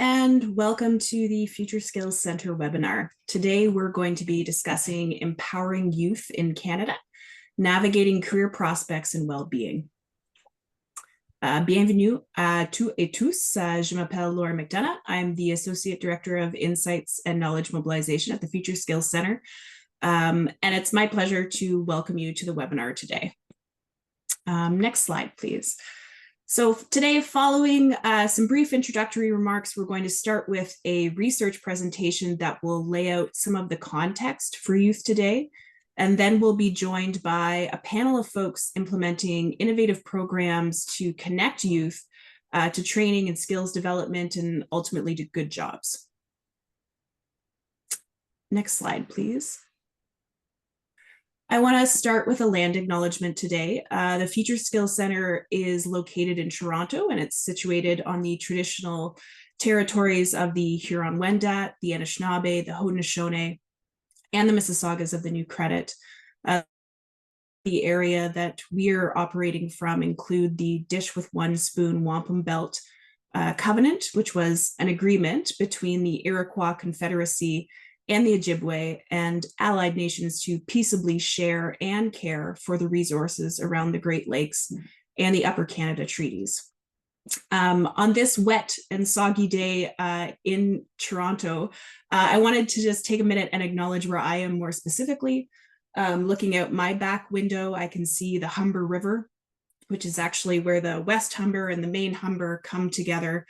and welcome to the Future Skills Center webinar. Today, we're going to be discussing empowering youth in Canada, navigating career prospects and well-being. Bienvenue à tous et tous. Je m'appelle Laura McDonough. I'm the Associate Director of Insights and Knowledge Mobilization at the Future Skills Center. And it's my pleasure to welcome you to the webinar today. Next slide, please. So today, following some brief introductory remarks, we're going to start with a research presentation that will lay out some of the context for youth today. And then we'll be joined by a panel of folks implementing innovative programs to connect youth to training and skills development and ultimately to good jobs. Next slide, please. I want to start with a land acknowledgement today. The Future Skills Center is located in Toronto, and it's situated on the traditional territories of the Huron-Wendat, the Anishinaabe, the Haudenosaunee, and the Mississaugas of the New Credit. The area that we're operating from include the Dish with One Spoon Wampum Belt Covenant, which was an agreement between the Iroquois Confederacy and the Ojibwe and allied nations to peaceably share and care for the resources around the Great Lakes and the Upper Canada treaties. On this wet and soggy day in Toronto, I wanted to just take a minute and acknowledge where I am more specifically. Looking out my back window, I can see the Humber River, which is actually where the West Humber and the main Humber come together.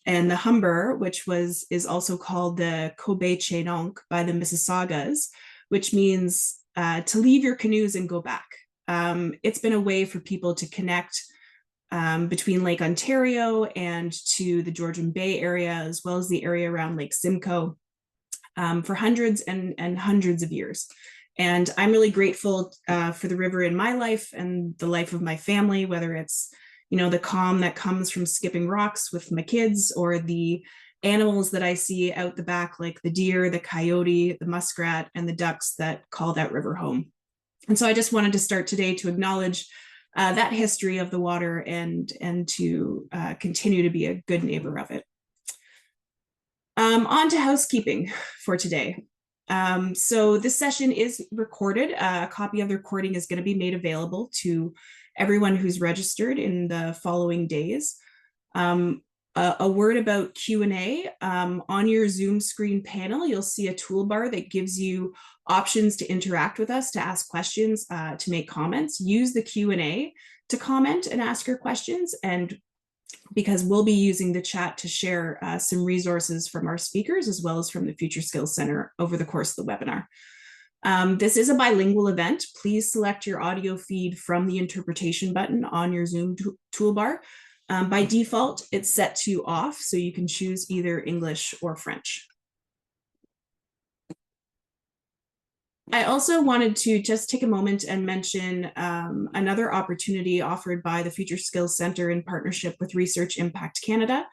And the Humber, which is also called the Kobe-Chenonk by the Mississaugas, which means to leave your canoes and go back. It's been a way for people to connect between Lake Ontario and to the Georgian Bay area, as well as the area around Lake Simcoe for hundreds and hundreds of years. And I'm really grateful for the river in my life and the life of my family, whether it's the calm that comes from skipping rocks with my kids, or the animals that I see out the back, like the deer, the coyote, the muskrat, and the ducks that call that river home. And so I just wanted to start today to acknowledge that history of the water and to continue to be a good neighbor of it. On to housekeeping for today. So this session is recorded. A copy of the recording is going to be made available to everyone who's registered in the following days. A word about Q&A. On your Zoom screen panel, you'll see a toolbar that gives you options to interact with us, to ask questions, to make comments. Use the Q&A to comment and ask your questions, and because we'll be using the chat to share some resources from our speakers as well as from the Future Skills Center over the course of the webinar. This is a bilingual event. Please select your audio feed from the interpretation button on your Zoom toolbar. By default, it's set to off, so you can choose either English or French. I also wanted to just take a moment and mention another opportunity offered by the Future Skills Center in partnership with Research Impact Canada.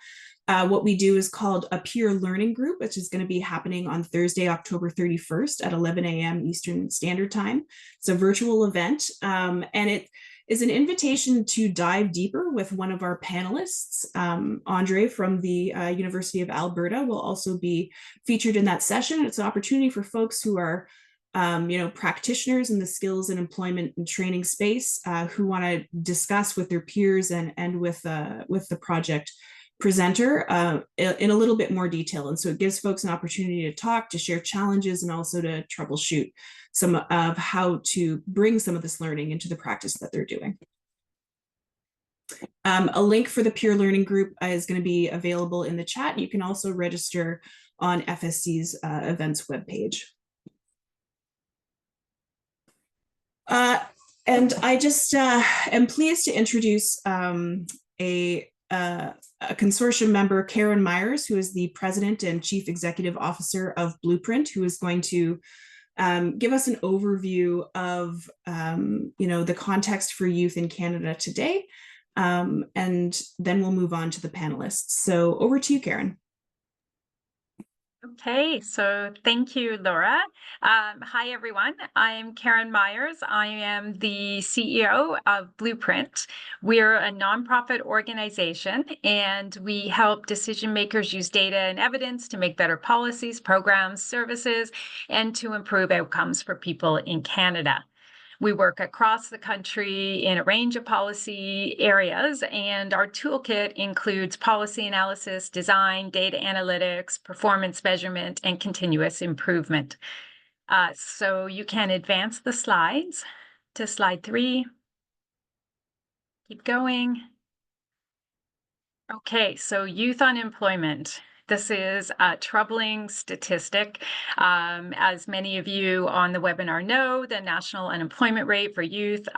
What we do is called a peer learning group, which is going to be happening on Thursday, October 31st at 11 a.m. Eastern Standard Time. It's a virtual event, and it is an invitation to dive deeper with one of our panelists. Andre from the University of Alberta will also be featured in that session. It's an opportunity for folks who are practitioners in the skills and employment and training space who want to discuss with their peers and with the project presenter in a little bit more detail. And so it gives folks an opportunity to talk, to share challenges, and also to troubleshoot some of how to bring some of this learning into the practice that they're doing. A link for the peer learning group is going to be available in the chat. You can also register on FSC's events webpage. And I just am pleased to introduce a consortium member, Karen Myers, who is the President and Chief Executive Officer of Blueprint, who is going to give us an overview of the context for youth in Canada today, and then we'll move on to the panelists. So over to you, Karen. Okay, so thank you, Laura. Hi, everyone. I'm Karen Myers. I am the CEO of Blueprint. We're a nonprofit organization, and we help decision makers use data and evidence to make better policies, programs, services, and to improve outcomes for people in Canada. We work across the country in a range of policy areas, and our toolkit includes policy analysis, design, data analytics, performance measurement, and continuous improvement. So you can advance the slides to slide 3. Keep going. Okay, so youth unemployment. This is a troubling statistic. As many of you on the webinar know, the national unemployment rate for youth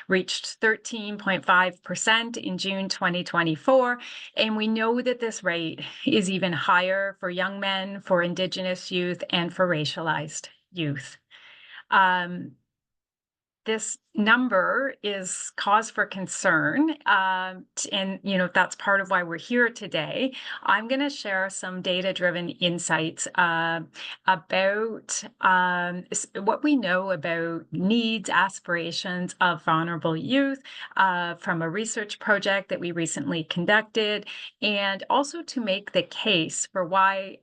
reached 13.5% in June 2024. And we know that this rate is even higher for young men, for Indigenous youth, and for racialized youth. This number is cause for concern, and that's part of why we're here today. I'm going to share some data-driven insights about what we know about needs, aspirations of vulnerable youth from a research project that we recently conducted, and also to make the case for why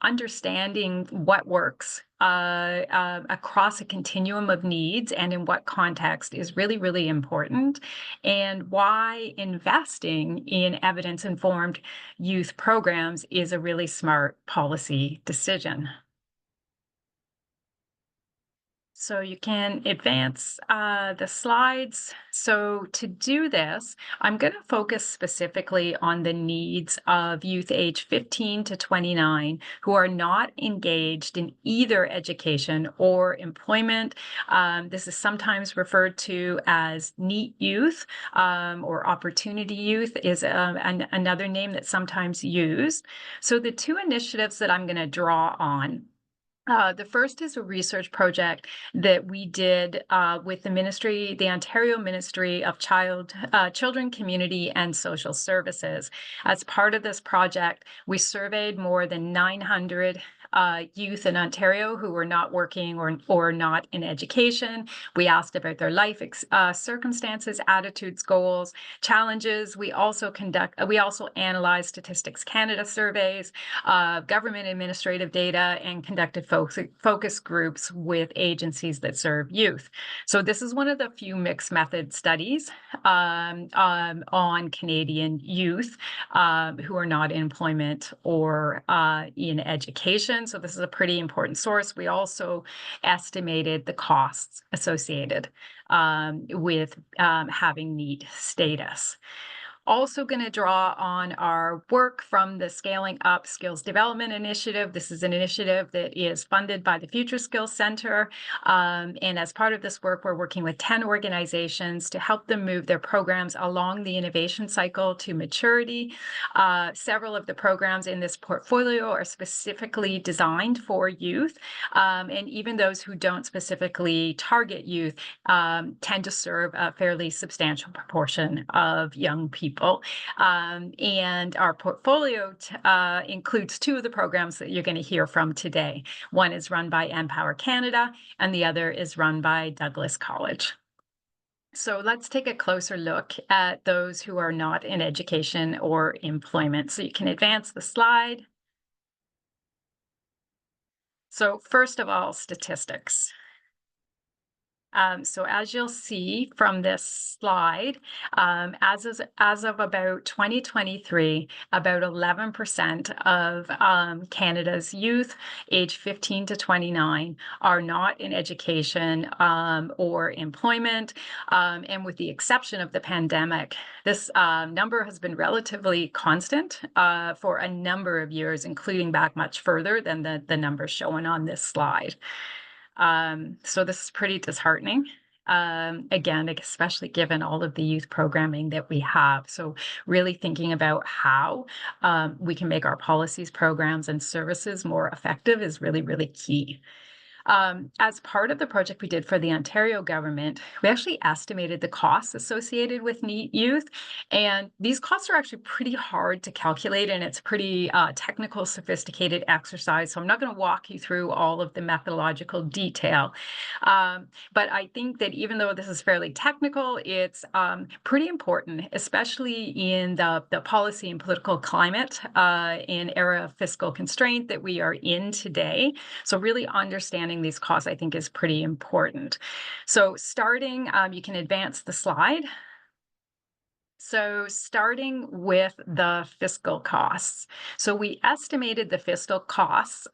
understanding what works across a continuum of needs and in what context is really, really important, and why investing in evidence-informed youth programs is a really smart policy decision. So you can advance the slides. So to do this, I'm going to focus specifically on the needs of youth age 15 to 29 who are not engaged in either education or employment. This is sometimes referred to as NEET youth, or opportunity youth is another name that's sometimes used. So the two initiatives that I'm going to draw on, the first is a research project that we did with the Ontario Ministry of Children, Community and Social Services. As part of this project, we surveyed more than 900 youth in Ontario who were not working or not in education. We asked about their life circumstances, attitudes, goals, challenges. We also analyzed Statistics Canada surveys, government administrative data, and conducted focus groups with agencies that serve youth. So this is one of the few mixed method studies on Canadian youth who are not in employment or in education. So this is a pretty important source. We also estimated the costs associated with having NEET status. Also going to draw on our work from the Scaling Up Skills Development Initiative. This is an initiative that is funded by the Future Skills Center. And as part of this work, we're working with 10 organizations to help them move their programs along the innovation cycle to maturity. Several of the programs in this portfolio are specifically designed for youth. And even those who don't specifically target youth tend to serve a fairly substantial proportion of young people. And our portfolio includes two of the programs that you're going to hear from today. One is run by Empower Canada, and the other is run by Douglas College. So let's take a closer look at those who are not in education or employment. So you can advance the slide. So first of all, statistics. So as you'll see from this slide, as of about 2023, about 11% of Canada's youth age 15 to 29 are not in education or employment. And with the exception of the pandemic, this number has been relatively constant for a number of years, including back much further than the numbers shown on this slide. So this is pretty disheartening. Again, especially given all of the youth programming that we have. So really thinking about how we can make our policies, programs, and services more effective is really, really key. As part of the project we did for the Ontario government, we actually estimated the costs associated with NEET youth. And these costs are actually pretty hard to calculate, and it's pretty technical, sophisticated exercise. So I'm not going to walk you through all of the methodological detail. But I think that even though this is fairly technical, it's pretty important, especially in the policy and political climate in era of fiscal constraint that we are in today. So really understanding these costs, I think, is pretty important. So starting, you can advance the slide. So starting with the fiscal costs. So we estimated the fiscal costs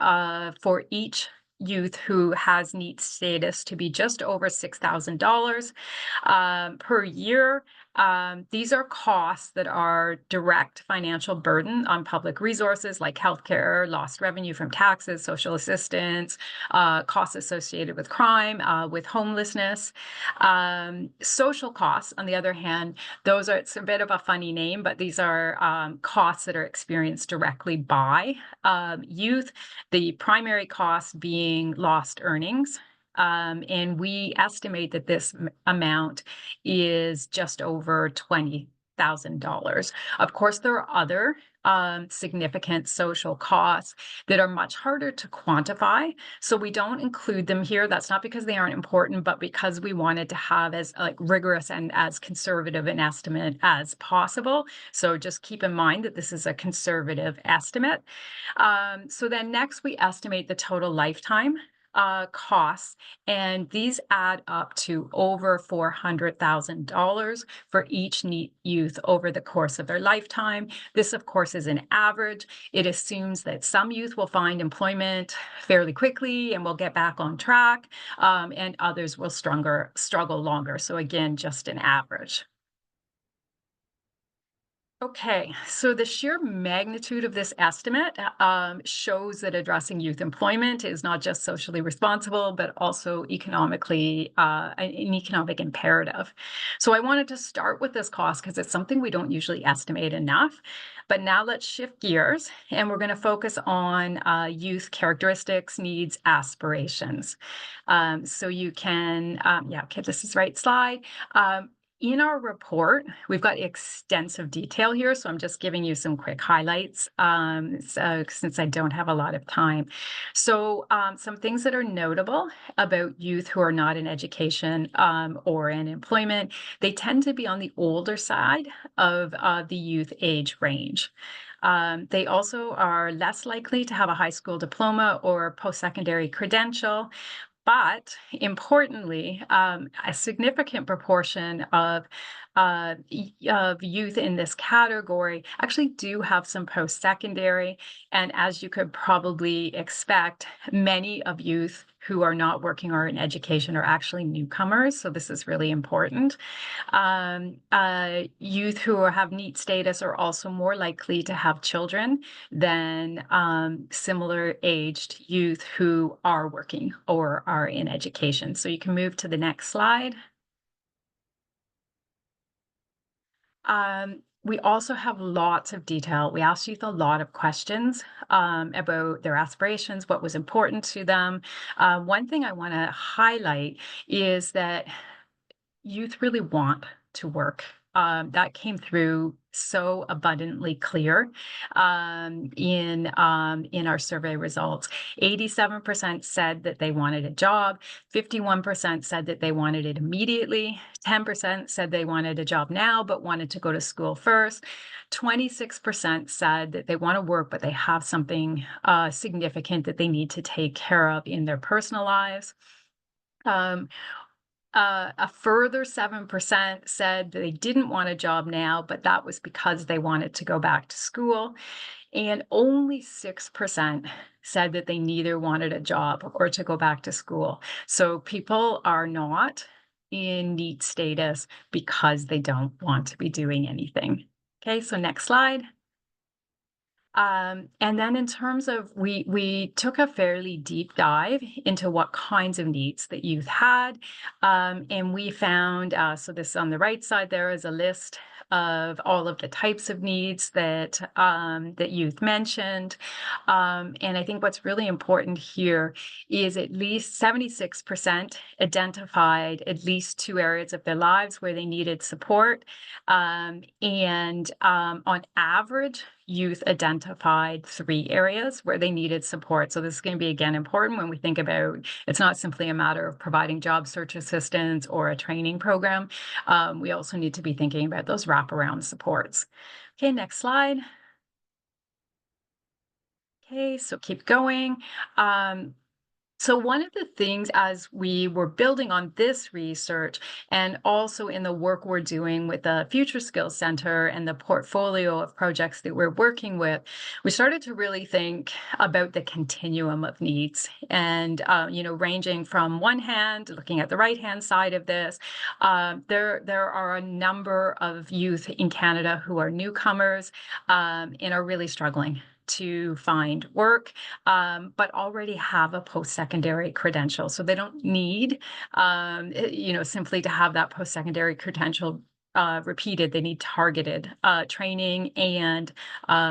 for each youth who has NEET status to be just over $6,000 per year. These are costs that are direct financial burden on public resources like healthcare, lost revenue from taxes, social assistance, costs associated with crime, with homelessness. Social costs, on the other hand, those are, it's a bit of a funny name, but these are costs that are experienced directly by youth, the primary cost being lost earnings. And we estimate that this amount is just over $20,000. Of course, there are other significant social costs that are much harder to quantify. So we don't include them here. That's not because they aren't important, but because we wanted to have as rigorous and as conservative an estimate as possible. So just keep in mind that this is a conservative estimate. So then next we estimate the total lifetime costs, and these add up to over $400,000 for each NEET youth over the course of their lifetime. This, of course, is an average. It assumes that some youth will find employment fairly quickly and will get back on track, and others will struggle longer. So again, just an average. Okay, so the sheer magnitude of this estimate shows that addressing youth employment is not just socially responsible, but also economically an economic imperative. So I wanted to start with this cost because it's something we don't usually estimate enough. But now let's shift gears, and we're going to focus on youth characteristics, needs, aspirations. So you can, yeah, okay, this is right slide. In our report, we've got extensive detail here, so I'm just giving you some quick highlights since I don't have a lot of time. So some things that are notable about youth who are not in education or in employment, they tend to be on the older side of the youth age range. They also are less likely to have a high school diploma or post-secondary credential. But importantly, a significant proportion of youth in this category actually do have some post-secondary. And as you could probably expect, many of youth who are not working or in education are actually newcomers. So this is really important. Youth who have NEET status are also more likely to have children than similar aged youth who are working or are in education. So you can move to the next slide. We also have lots of detail. We asked youth a lot of questions about their aspirations, what was important to them. One thing I want to highlight is that youth really want to work. That came through so abundantly clear in our survey results. 87% said that they wanted a job. 51% said that they wanted it immediately. 10% said they wanted a job now, but wanted to go to school first. 26% said that they want to work, but they have something significant that they need to take care of in their personal lives. A further 7% said they didn't want a job now, but that was because they wanted to go back to school. And only 6% said that they neither wanted a job or to go back to school. So people are not in NEET status because they don't want to be doing anything. Okay, so next slide. And then in terms of we took a fairly deep dive into what kinds of needs that youth had, and we found so this on the right side there is a list of all of the types of needs that that youth mentioned, and I think what's really important here is at least 76% identified at least two areas of their lives where they needed support, and on average youth identified three areas where they needed support. So this is going to be, again, important when we think about it's not simply a matter of providing job search assistance or a training program. We also need to be thinking about those wraparound supports. Okay, next slide. Okay, so keep going. So one of the things as we were building on this research and also in the work we're doing with the Future Skills Center and the portfolio of projects that we're working with, we started to really think about the continuum of needs and, ranging from one hand, looking at the right-hand side of this, there are a number of youth in Canada who are newcomers and are really struggling to find work, but already have a post-secondary credential. So they don't need, simply to have that post-secondary credential repeated. They need targeted training and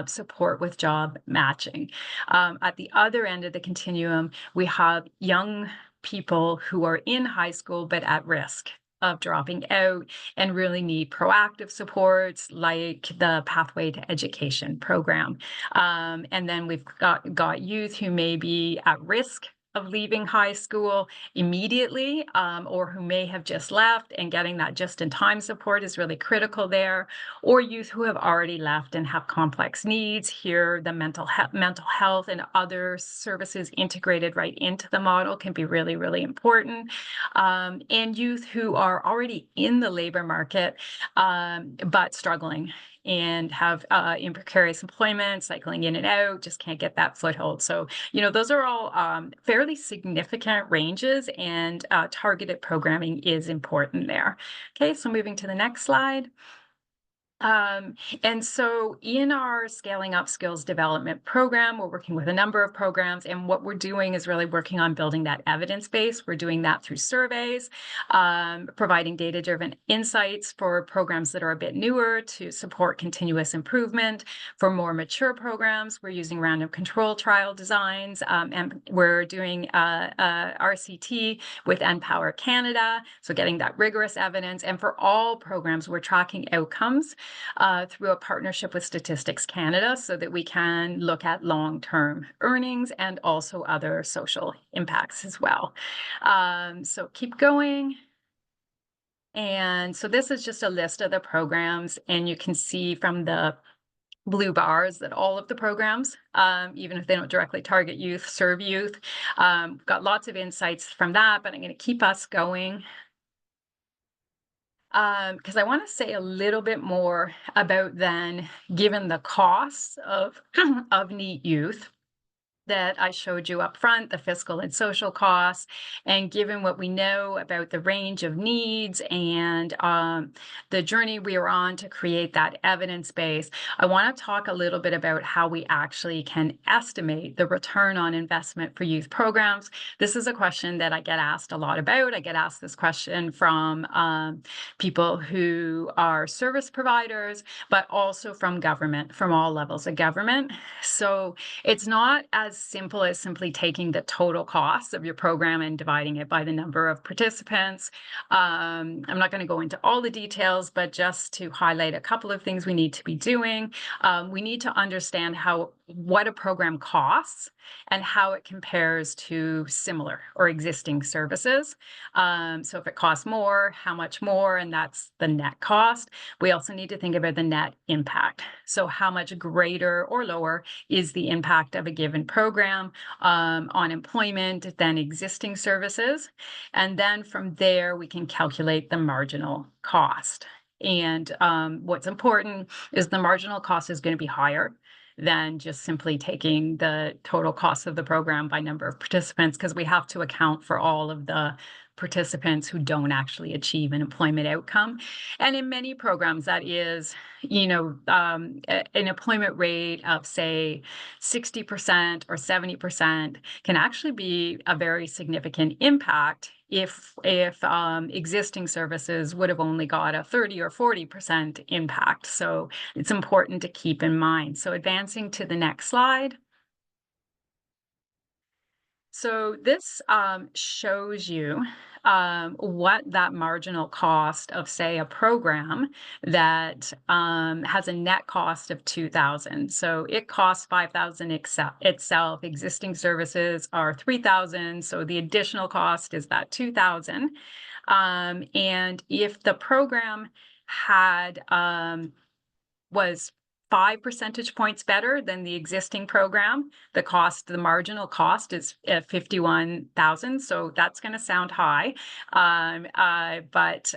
support with job matching. At the other end of the continuum, we have young people who are in high school but at risk of dropping out and really need proactive supports like the Pathway to Education program. And then we've got youth who may be at risk of leaving high school immediately, or who may have just left, and getting that just-in-time support is really critical there, or youth who have already left and have complex needs. Here, the mental health and other services integrated right into the model can be really, really important. And youth who are already in the labor market, but struggling and have in precarious employment, cycling in and out, just can't get that foothold. So, those are all fairly significant ranges, and targeted programming is important there. Okay, so moving to the next slide. And so in our Scaling Up Skills Development program, we're working with a number of programs, and what we're doing is really working on building that evidence base. We're doing that through surveys, providing data-driven insights for programs that are a bit newer to support continuous improvement. For more mature programs, we're using random control trial designs, and we're doing RCT with NPower Canada, so getting that rigorous evidence. And for all programs, we're tracking outcomes through a partnership with Statistics Canada so that we can look at long-term earnings and also other social impacts as well. So keep going. And so this is just a list of the programs, and you can see from the blue bars that all of the programs, even if they don't directly target youth, serve youth. Got lots of insights from that, but I'm going to keep us going. Because I want to say a little bit more about then, given the costs of of NEET youth that I showed you up front, the fiscal and social costs, and given what we know about the range of needs and the journey we are on to create that evidence base, I want to talk a little bit about how we actually can estimate the return on investment for youth programs. This is a question that I get asked a lot about. I get asked this question from people who are service providers, but also from government, from all levels of government. So it's not as simple as simply taking the total cost of your program and dividing it by the number of participants. I'm not going to go into all the details, but just to highlight a couple of things we need to be doing. We need to understand what a program costs and how it compares to similar or existing services. So if it costs more, how much more, and that's the net cost. We also need to think about the net impact. So how much greater or lower is the impact of a given program on employment than existing services? And then from there, we can calculate the marginal cost. And what's important is the marginal cost is going to be higher than just simply taking the total cost of the program by number of participants, because we have to account for all of the participants who don't actually achieve an employment outcome. And in many programs, that is, an employment rate of, say, 60% or 70% can actually be a very significant impact if existing services would have only got a 30 or 40% impact. So it's important to keep in mind. So advancing to the next slide. So this shows you what that marginal cost of, say, a program that has a net cost of $2,000. So it costs $5,000 itself. Existing services are $3,000. So the additional cost is that $2,000. And if the program had was 5 percentage points better than the existing program, the marginal cost is 51,000. So that's going to sound high, but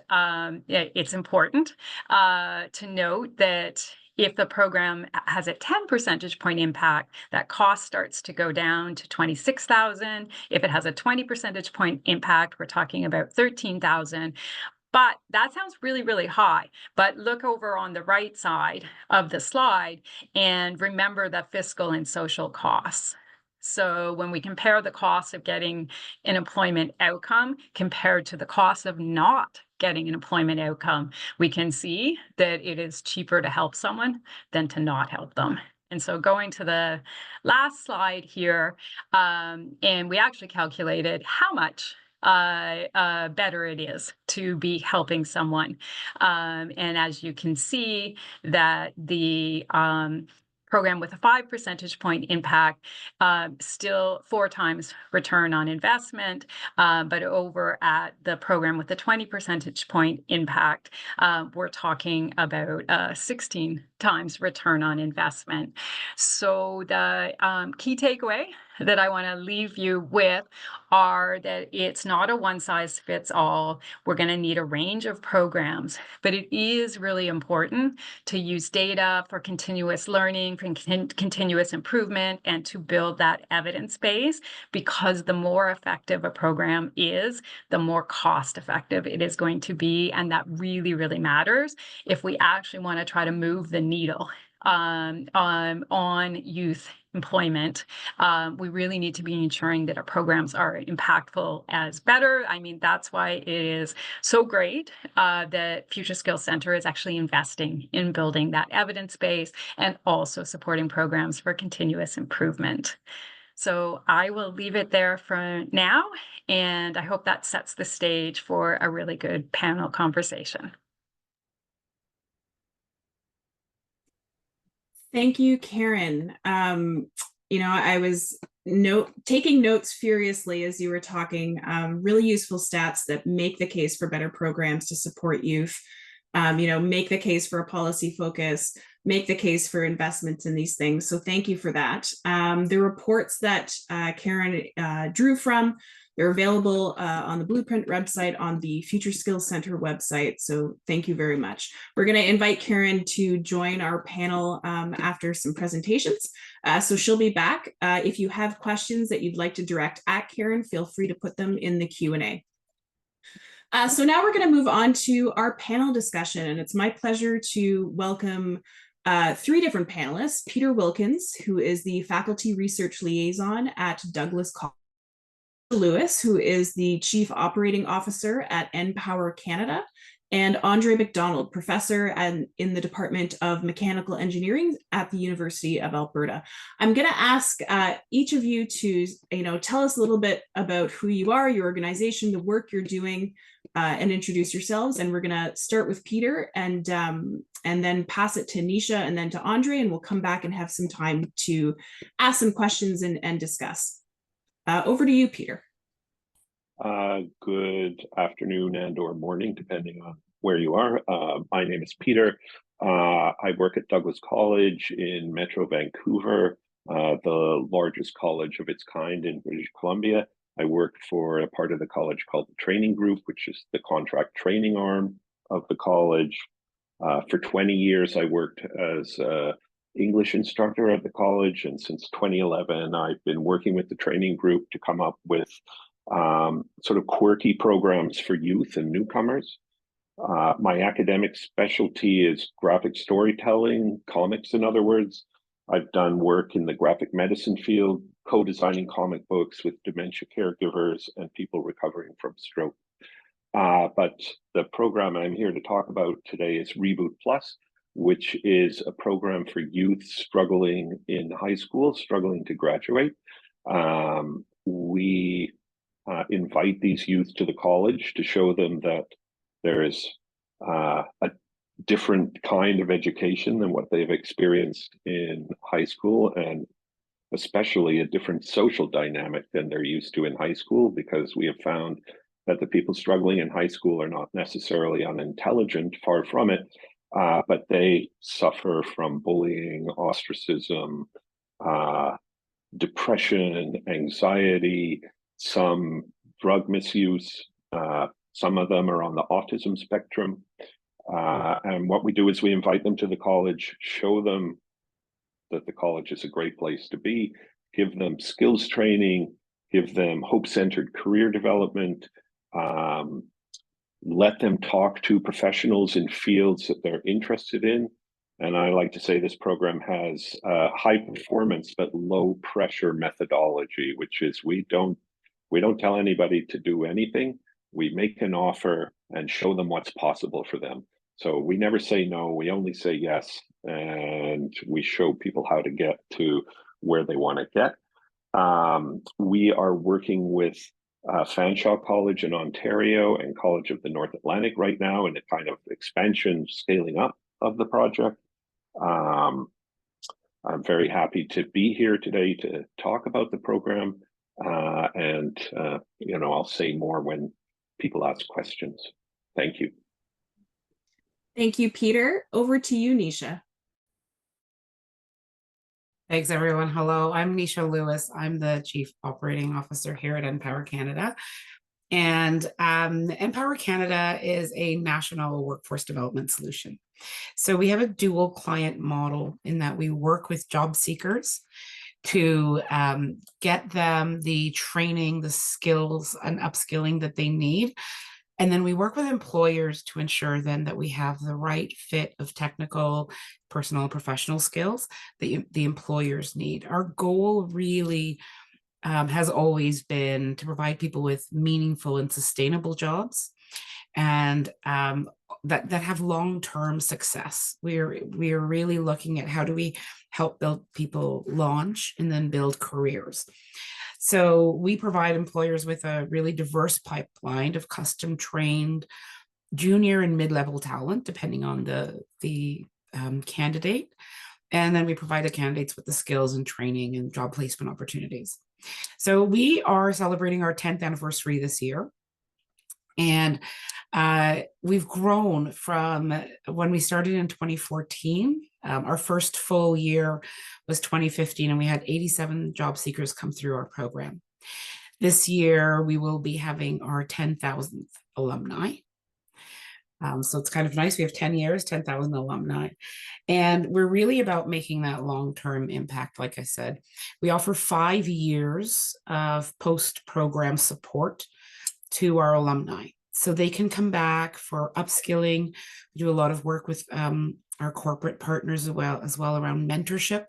it's important to note that if the program has a 10 percentage point impact, that cost starts to go down to 26,000. If it has a 20 percentage point impact, we're talking about 13,000. But that sounds really, really high. But look over on the right side of the slide and remember the fiscal and social costs. So when we compare the cost of getting an employment outcome compared to the cost of not getting an employment outcome, we can see that it is cheaper to help someone than to not help them. And so going to the last slide here, and we actually calculated how much better it is to be helping someone. And as you can see, that the program with a 5 percentage point impact, still 4 times return on investment, but over at the program with the 20 percentage point impact, we're talking about 16 times return on investment. So the key takeaway that I want to leave you with are that it's not a one-size-fits-all. We're going to need a range of programs, but it is really important to use data for continuous learning, for continuous improvement, and to build that evidence base, because the more effective a program is, the more cost-effective it is going to be, and that really, really matters if we actually want to try to move the needle on youth employment. We really need to be ensuring that our programs are impactful as better. I mean, that's why it is so great that Future Skills Center is actually investing in building that evidence base and also supporting programs for continuous improvement. So I will leave it there for now, and I hope that sets the stage for a really good panel conversation. Thank you, Karen. I was taking notes furiously as you were talking. Really useful stats that make the case for better programs to support youth. Make the case for a policy focus, make the case for investments in these things. So thank you for that. The reports that Karen drew from, they're available on the Blueprint website, on the Future Skills Center website. So thank you very much. We're going to invite Karen to join our panel after some presentations. So she'll be back. If you have questions that you'd like to direct at Karen, feel free to put them in the Q&A. So now we're going to move on to our panel discussion, and it's my pleasure to welcome 3 different panelists. Peter Wilkins, who is the Faculty Research Liaison at Douglas College; Lewis, who is the Chief Operating Officer at NPower Canada; and Andre McDonald, Professor in the Department of Mechanical Engineering at the University of Alberta. I'm going to ask each of you to tell us a little bit about who you are, your organization, the work you're doing, and introduce yourselves. And we're going to start with Peter and then pass it to Nisha and then to Andre, and we'll come back and have some time to ask some questions and discuss. Over to you, Peter. Good afternoon and or morning, depending on where you are. My name is Peter. I work at Douglas College in Metro Vancouver, the largest college of its kind in British Columbia. I work for a part of the college called the Training Group, which is the contract training arm of the college. For 20 years, I worked as an English instructor at the college, and since 2011, I've been working with the Training Group to come up with sort of quirky programs for youth and newcomers. My academic specialty is graphic storytelling, comics, in other words. I've done work in the graphic medicine field, co-designing comic books with dementia caregivers and people recovering from stroke. But the program I'm here to talk about today is Reboot Plus, which is a program for youth struggling in high school, struggling to graduate. We invite these youth to the college to show them that there is a different kind of education than what they've experienced in high school, and especially a different social dynamic than they're used to in high school, because we have found that the people struggling in high school are not necessarily unintelligent, far from it, but they suffer from bullying, ostracism, depression, anxiety, some drug misuse. Some of them are on the autism spectrum. And what we do is we invite them to the college, show them that the college is a great place to be, give them skills training, give them hope-centered career development, let them talk to professionals in fields that they're interested in. And I like to say this program has high performance but low pressure methodology, which is we don't tell anybody to do anything. We make an offer and show them what's possible for them. So we never say no, we only say yes, and we show people how to get to where they want to get. We are working with Fanshawe College in Ontario and College of the North Atlantic right now in a kind of expansion, scaling up of the project. I'm very happy to be here today to talk about the program, and I'll say more when people ask questions. Thank you. Thank you, Peter. Over to you, Nisha. Thanks, everyone. Hello, I'm Nisha Lewis. I'm the Chief Operating Officer here at Empower Canada. And Empower Canada is a national workforce development solution. So we have a dual client model in that we work with job seekers to get them the training, the skills, and upskilling that they need. And then we work with employers to ensure then that we have the right fit of technical, personal, and professional skills that the employers need. Our goal really has always been to provide people with meaningful and sustainable jobs, and that have long-term success. We're really looking at how do we help build people launch and then build careers. So we provide employers with a really diverse pipeline of custom trained junior and mid-level talent, depending on the candidate. And then we provide the candidates with the skills and training and job placement opportunities. So we are celebrating our 10th anniversary this year. And we've grown from when we started in 2014. Our first full year was 2015, and we had 87 job seekers come through our program. This year, we will be having our 10,000th alumni. So it's kind of nice. We have 10 years, 10,000 alumni. And we're really about making that long-term impact, like I said. We offer 5 years of post-program support to our alumni, so they can come back for upskilling. We do a lot of work with our corporate partners as well around mentorship,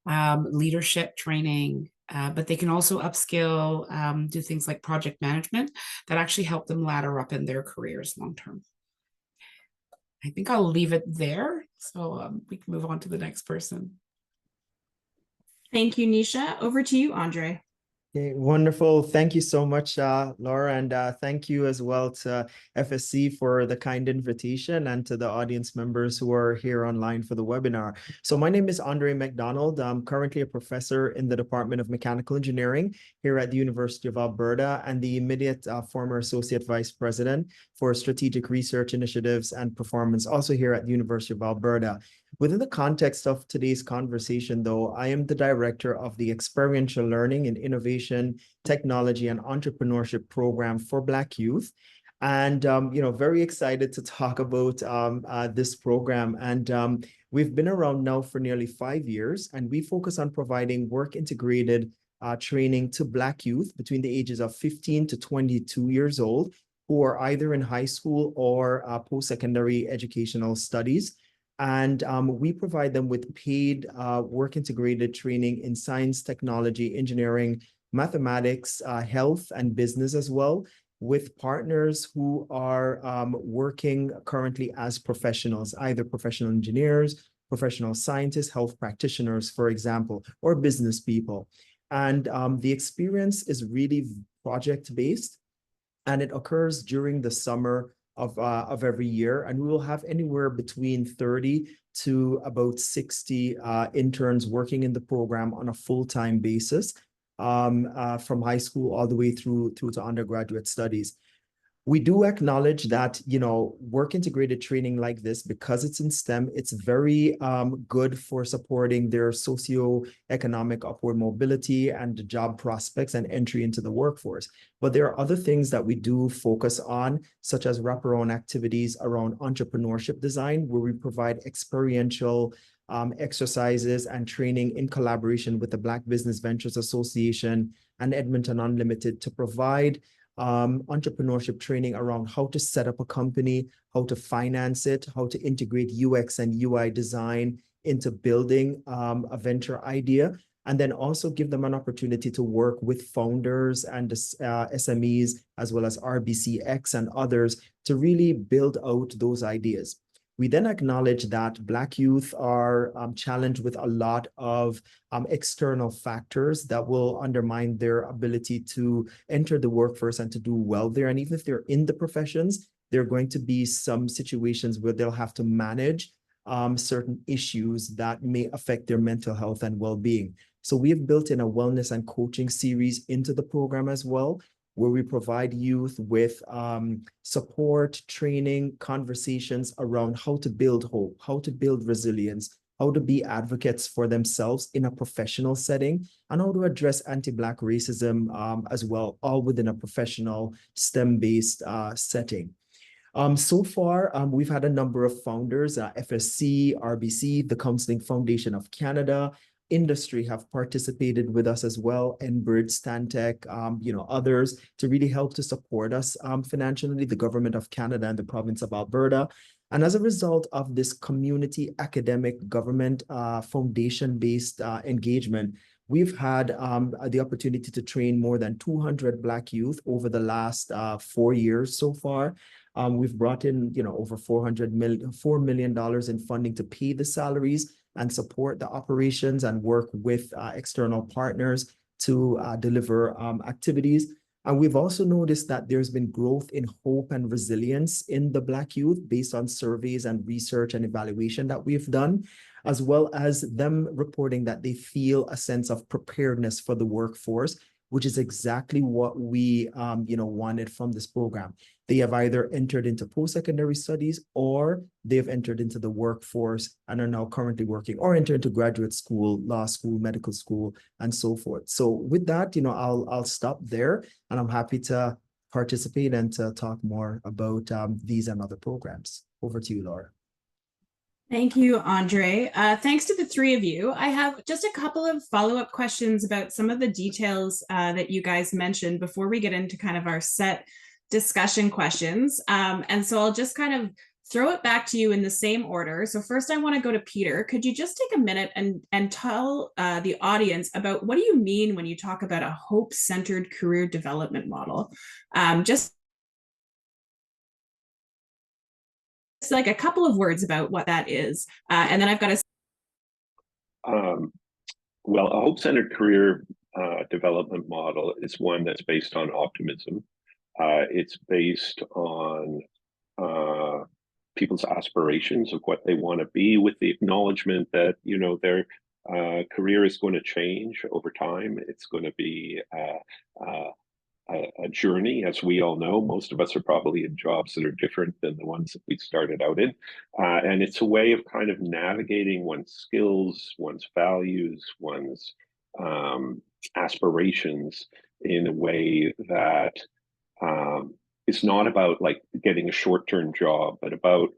leadership training, but they can also upskill, do things like project management that actually help them ladder up in their careers long term. I think I'll leave it there, so we can move on to the next person. Thank you, Nisha. Over to you, Andre. Okay, wonderful. Thank you so much, Laura, and thank you as well to FSC for the kind invitation, and to the audience members who are here online for the webinar. So my name is Andre McDonald. I'm currently a professor in the Department of Mechanical Engineering here at the University of Alberta, and the immediate former Associate Vice President for Strategic Research Initiatives and Performance, also here at the University of Alberta. Within the context of today's conversation, though, I am the director of the Experiential Learning and Innovation, Technology, and Entrepreneurship Program for Black Youth. And, very excited to talk about this program. And we've been around now for nearly 5 years, and we focus on providing work-integrated training to Black youth between the ages of 15 to 22 years old who are either in high school or post-secondary educational studies. And we provide them with paid work integrated training in science, technology, engineering, mathematics, health, and business as well, with partners who are working currently as professionals, either professional engineers, professional scientists, health practitioners, for example, or business people. And the experience is really project-based, and it occurs during the summer of every year. And we will have anywhere between 30 to about 60 interns working in the program on a full-time basis, from high school all the way through to undergraduate studies. We do acknowledge that, work integrated training like this, because it's in STEM, it's very good for supporting their socioeconomic upward mobility and job prospects and entry into the workforce. But there are other things that we do focus on, such as wraparound activities around entrepreneurship design, where we provide experiential exercises and training in collaboration with the Black Business Ventures Association and Edmonton Unlimited to provide entrepreneurship training around how to set up a company, how to finance it, how to integrate UX and UI design into building a venture idea, and then also give them an opportunity to work with founders and SMEs, as well as RBCX and others, to really build out those ideas. We then acknowledge that Black youth are challenged with a lot of external factors that will undermine their ability to enter the workforce and to do well there. And even if they're in the professions, there are going to be some situations where they'll have to manage certain issues that may affect their mental health and well-being. So we have built in a wellness and coaching series into the program as well, where we provide youth with support, training, conversations around how to build hope, how to build resilience, how to be advocates for themselves in a professional setting, and how to address anti-Black racism as well, all within a professional STEM-based setting. So far, we've had a number of founders, FSC, RBC, the Counseling Foundation of Canada, industry have participated with us as well, Enbridge, Stantec, others, to really help to support us financially, the Government of Canada and the Province of Alberta. And as a result of this community academic government foundation-based engagement, we've had the opportunity to train more than 200 Black youth over the last 4 years so far. We've brought in, over $4 million in funding to pay the salaries and support the operations and work with external partners to deliver activities. And we've also noticed that there's been growth in hope and resilience in the Black youth based on surveys and research and evaluation that we've done, as well as them reporting that they feel a sense of preparedness for the workforce, which is exactly what we wanted from this program. They have either entered into post-secondary studies, or they've entered into the workforce and are now currently working, or entered into graduate school, law school, medical school, and so forth. So with that, I'll stop there, and I'm happy to participate and to talk more about these and other programs. Over to you, Laura. Thank you, Andre. Thanks to the three of you. I have just a couple of follow-up questions about some of the details that you guys mentioned before we get into kind of our set discussion questions. And so I'll just kind of throw it back to you in the same order. So first I want to go to Peter. Could you just take a minute and tell the audience about what do you mean when you talk about a hope-centered career development model? Just like a couple of words about what that is. And then I've got a... Well, a hope-centered career development model is one that's based on optimism. It's based on people's aspirations of what they want to be, with the acknowledgement that, their career is going to change over time. It's going to be a journey, as we all know. Most of us are probably in jobs that are different than the ones that we started out in. And it's a way of kind of navigating one's skills, one's values, one's aspirations in a way that it's not about like getting a short-term job, but about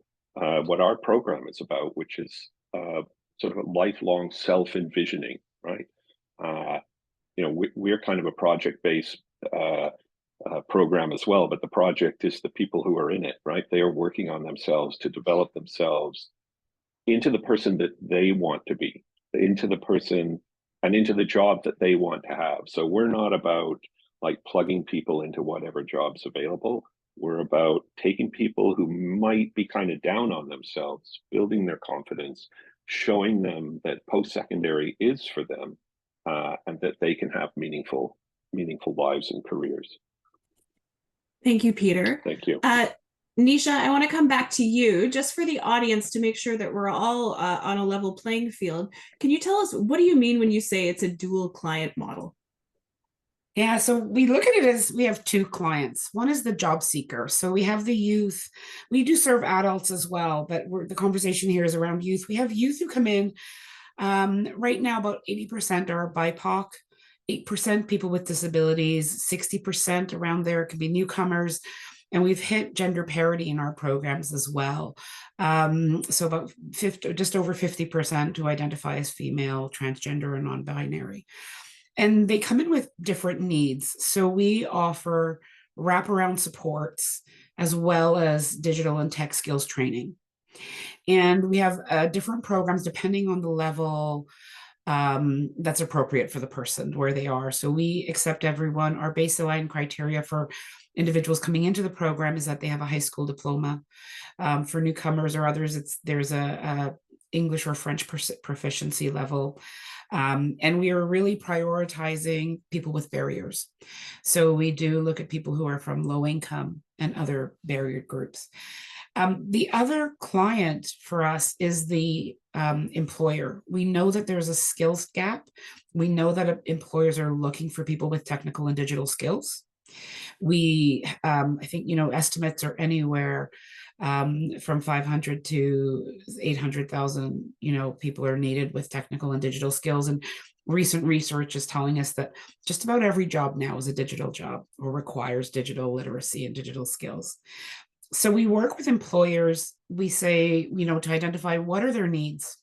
what our program is about, which is sort of a lifelong self-envisioning, right? we're kind of a project-based program as well, but the project is the people who are in it, right? They are working on themselves to develop themselves into the person that they want to be, into the person and into the job that they want to have. So we're not about like plugging people into whatever job's available. We're about taking people who might be kind of down on themselves, building their confidence, showing them that post-secondary is for them, and that they can have meaningful lives and careers. Thank you, Peter. Thank you. Nisha, I want to come back to you just for the audience to make sure that we're all on a level playing field. Can you tell us, what do you mean when you say it's a dual client model? Yeah, so we look at it as we have two clients. One is the job seeker. So we have the youth. We do serve adults as well, but the conversation here is around youth. We have youth who come in. Right now, about 80% are BIPOC, 8% people with disabilities, 60% around there could be newcomers. And we've hit gender parity in our programs as well. So about 50, just over 50% who identify as female, transgender, and non-binary. And they come in with different needs. So we offer wraparound supports as well as digital and tech skills training. And we have different programs depending on the level that's appropriate for the person, where they are. So we accept everyone. Our baseline criteria for individuals coming into the program is that they have a high school diploma. For newcomers or others, there's a English or French proficiency level. And we are really prioritizing people with barriers. So we do look at people who are from low income and other barrier groups. The other client for us is the employer. We know that there's a skills gap. We know that employers are looking for people with technical and digital skills. I think, estimates are anywhere from 500 to 800,000, people are needed with technical and digital skills. And recent research is telling us that just about every job now is a digital job or requires digital literacy and digital skills. So we work with employers. We say, to identify what are their needs.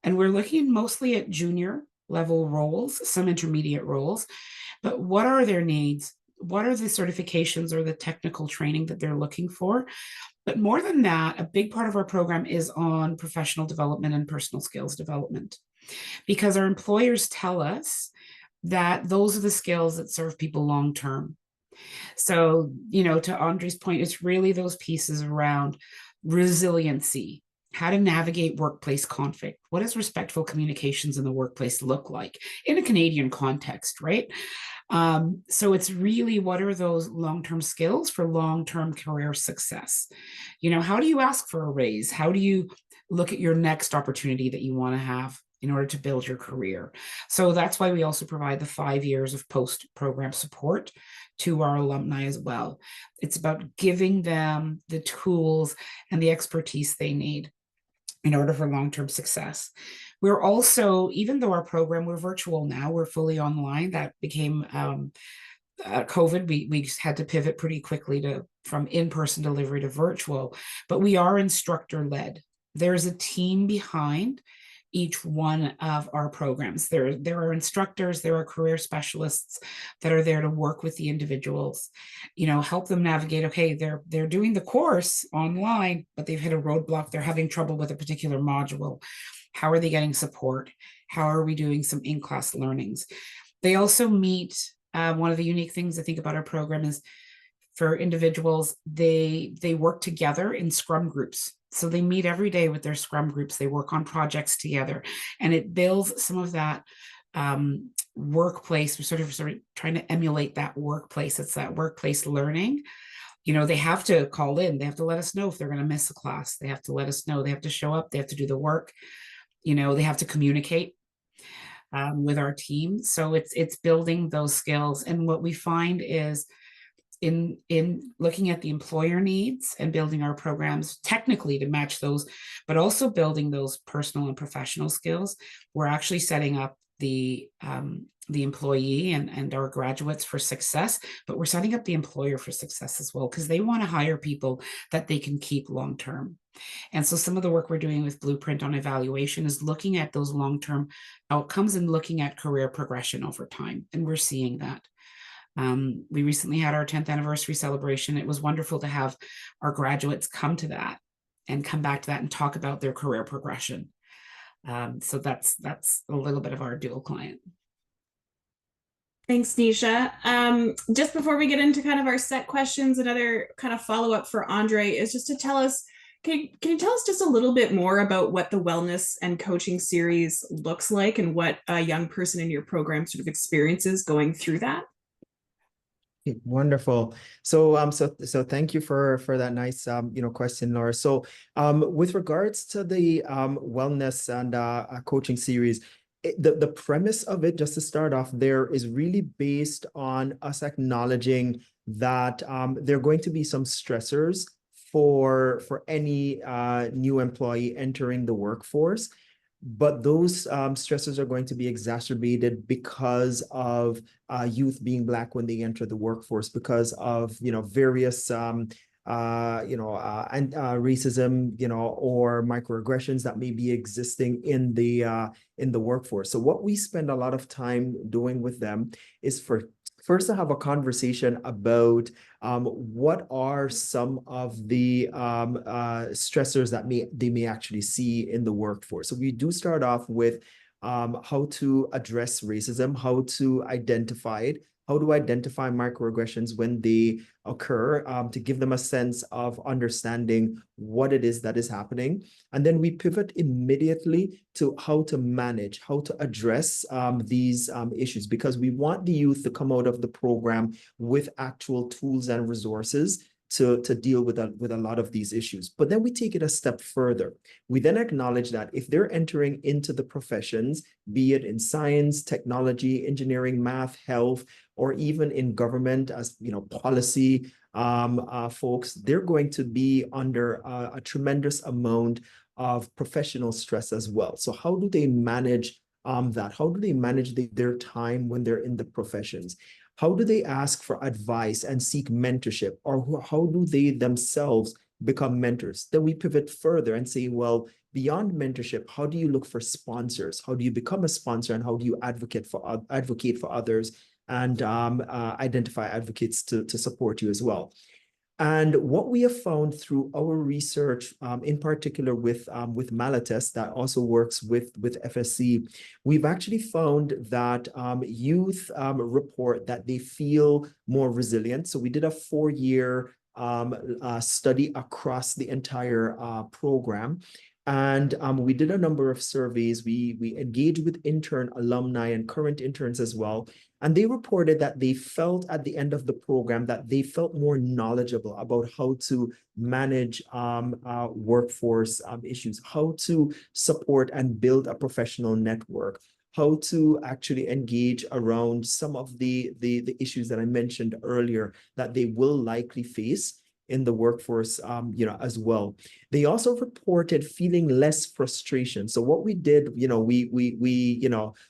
And we're looking mostly at junior level roles, some intermediate roles, but what are their needs? What are the certifications or the technical training that they're looking for? But more than that, a big part of our program is on professional development and personal skills development, because our employers tell us that those are the skills that serve people long term. So, to Andre's point, it's really those pieces around resiliency, how to navigate workplace conflict. What does respectful communications in the workplace look like in a Canadian context, right? So it's really, what are those long-term skills for long-term career success? How do you ask for a raise? How do you look at your next opportunity that you want to have in order to build your career? So that's why we also provide the 5 years of post-program support to our alumni as well. It's about giving them the tools and the expertise they need in order for long-term success. We're also, even though our program, we're virtual now, we're fully online. That became COVID. We just had to pivot pretty quickly from in-person delivery to virtual, but we are instructor-led. There's a team behind each one of our programs. There are instructors, there are career specialists that are there to work with the individuals, help them navigate. Okay, they're doing the course online, but they've hit a roadblock. They're having trouble with a particular module. How are they getting support? How are we doing some in-class learnings? They also meet, one of the unique things I think about our program is for individuals, they work together in scrum groups. So they meet every day with their scrum groups. They work on projects together, and it builds some of that workplace. We're sort of trying to emulate that workplace. It's that workplace learning. They have to call in. They have to let us know if they're going to miss a class. They have to let us know. They have to show up. They have to do the work. They have to communicate with our team. So it's building those skills. And what we find is, in looking at the employer needs and building our programs technically to match those, but also building those personal and professional skills, we're actually setting up the the employee and our graduates for success, but we're setting up the employer for success as well, because they want to hire people that they can keep long term. And so some of the work we're doing with Blueprint on evaluation is looking at those long-term outcomes and looking at career progression over time. And we're seeing that. We recently had our 10th anniversary celebration. It was wonderful to have our graduates come to that and come back to that and talk about their career progression. So that's a little bit of our dual client. Thanks, Nisha. Just before we get into kind of our set questions, another kind of follow-up for Andre is just to tell us, can you tell us just a little bit more about what the wellness and coaching series looks like and what a young person in your program sort of experiences going through that? Wonderful. So so thank you for that nice question, Laura. So with regards to the wellness and coaching series, the premise of it, just to start off there, is really based on us acknowledging that there are going to be some stressors for any new employee entering the workforce. But those stressors are going to be exacerbated because of youth being Black when they enter the workforce, because of various racism, or microaggressions that may be existing in the workforce. So what we spend a lot of time doing with them is first to have a conversation about what are some of the stressors that they may actually see in the workforce. So we do start off with how to address racism, how to identify it, how to identify microaggressions when they occur, to give them a sense of understanding what it is that is happening. And then we pivot immediately to how to manage, how to address these issues, because we want the youth to come out of the program with actual tools and resources to deal with a lot of these issues. But then we take it a step further. We then acknowledge that if they're entering into the professions, be it in science, technology, engineering, math, health, or even in government as policy folks, they're going to be under a tremendous amount of professional stress as well. So how do they manage that? How do they manage their time when they're in the professions? How do they ask for advice and seek mentorship? Or how do they themselves become mentors? Then we pivot further and say, well, beyond mentorship, how do you look for sponsors? How do you become a sponsor, and how do you advocate for others and identify advocates to support you as well? And what we have found through our research, in particular with Malatest, that also works with FSC, we've actually found that youth report that they feel more resilient. So we did a 4-year study across the entire program. And we did a number of surveys. We engaged with intern, alumni, and current interns as well. And they reported that they felt at the end of the program that they felt more knowledgeable about how to manage workforce issues, how to support and build a professional network, how to actually engage around some of the issues that I mentioned earlier that they will likely face in the workforce, as well. They also reported feeling less frustration. So what we did, we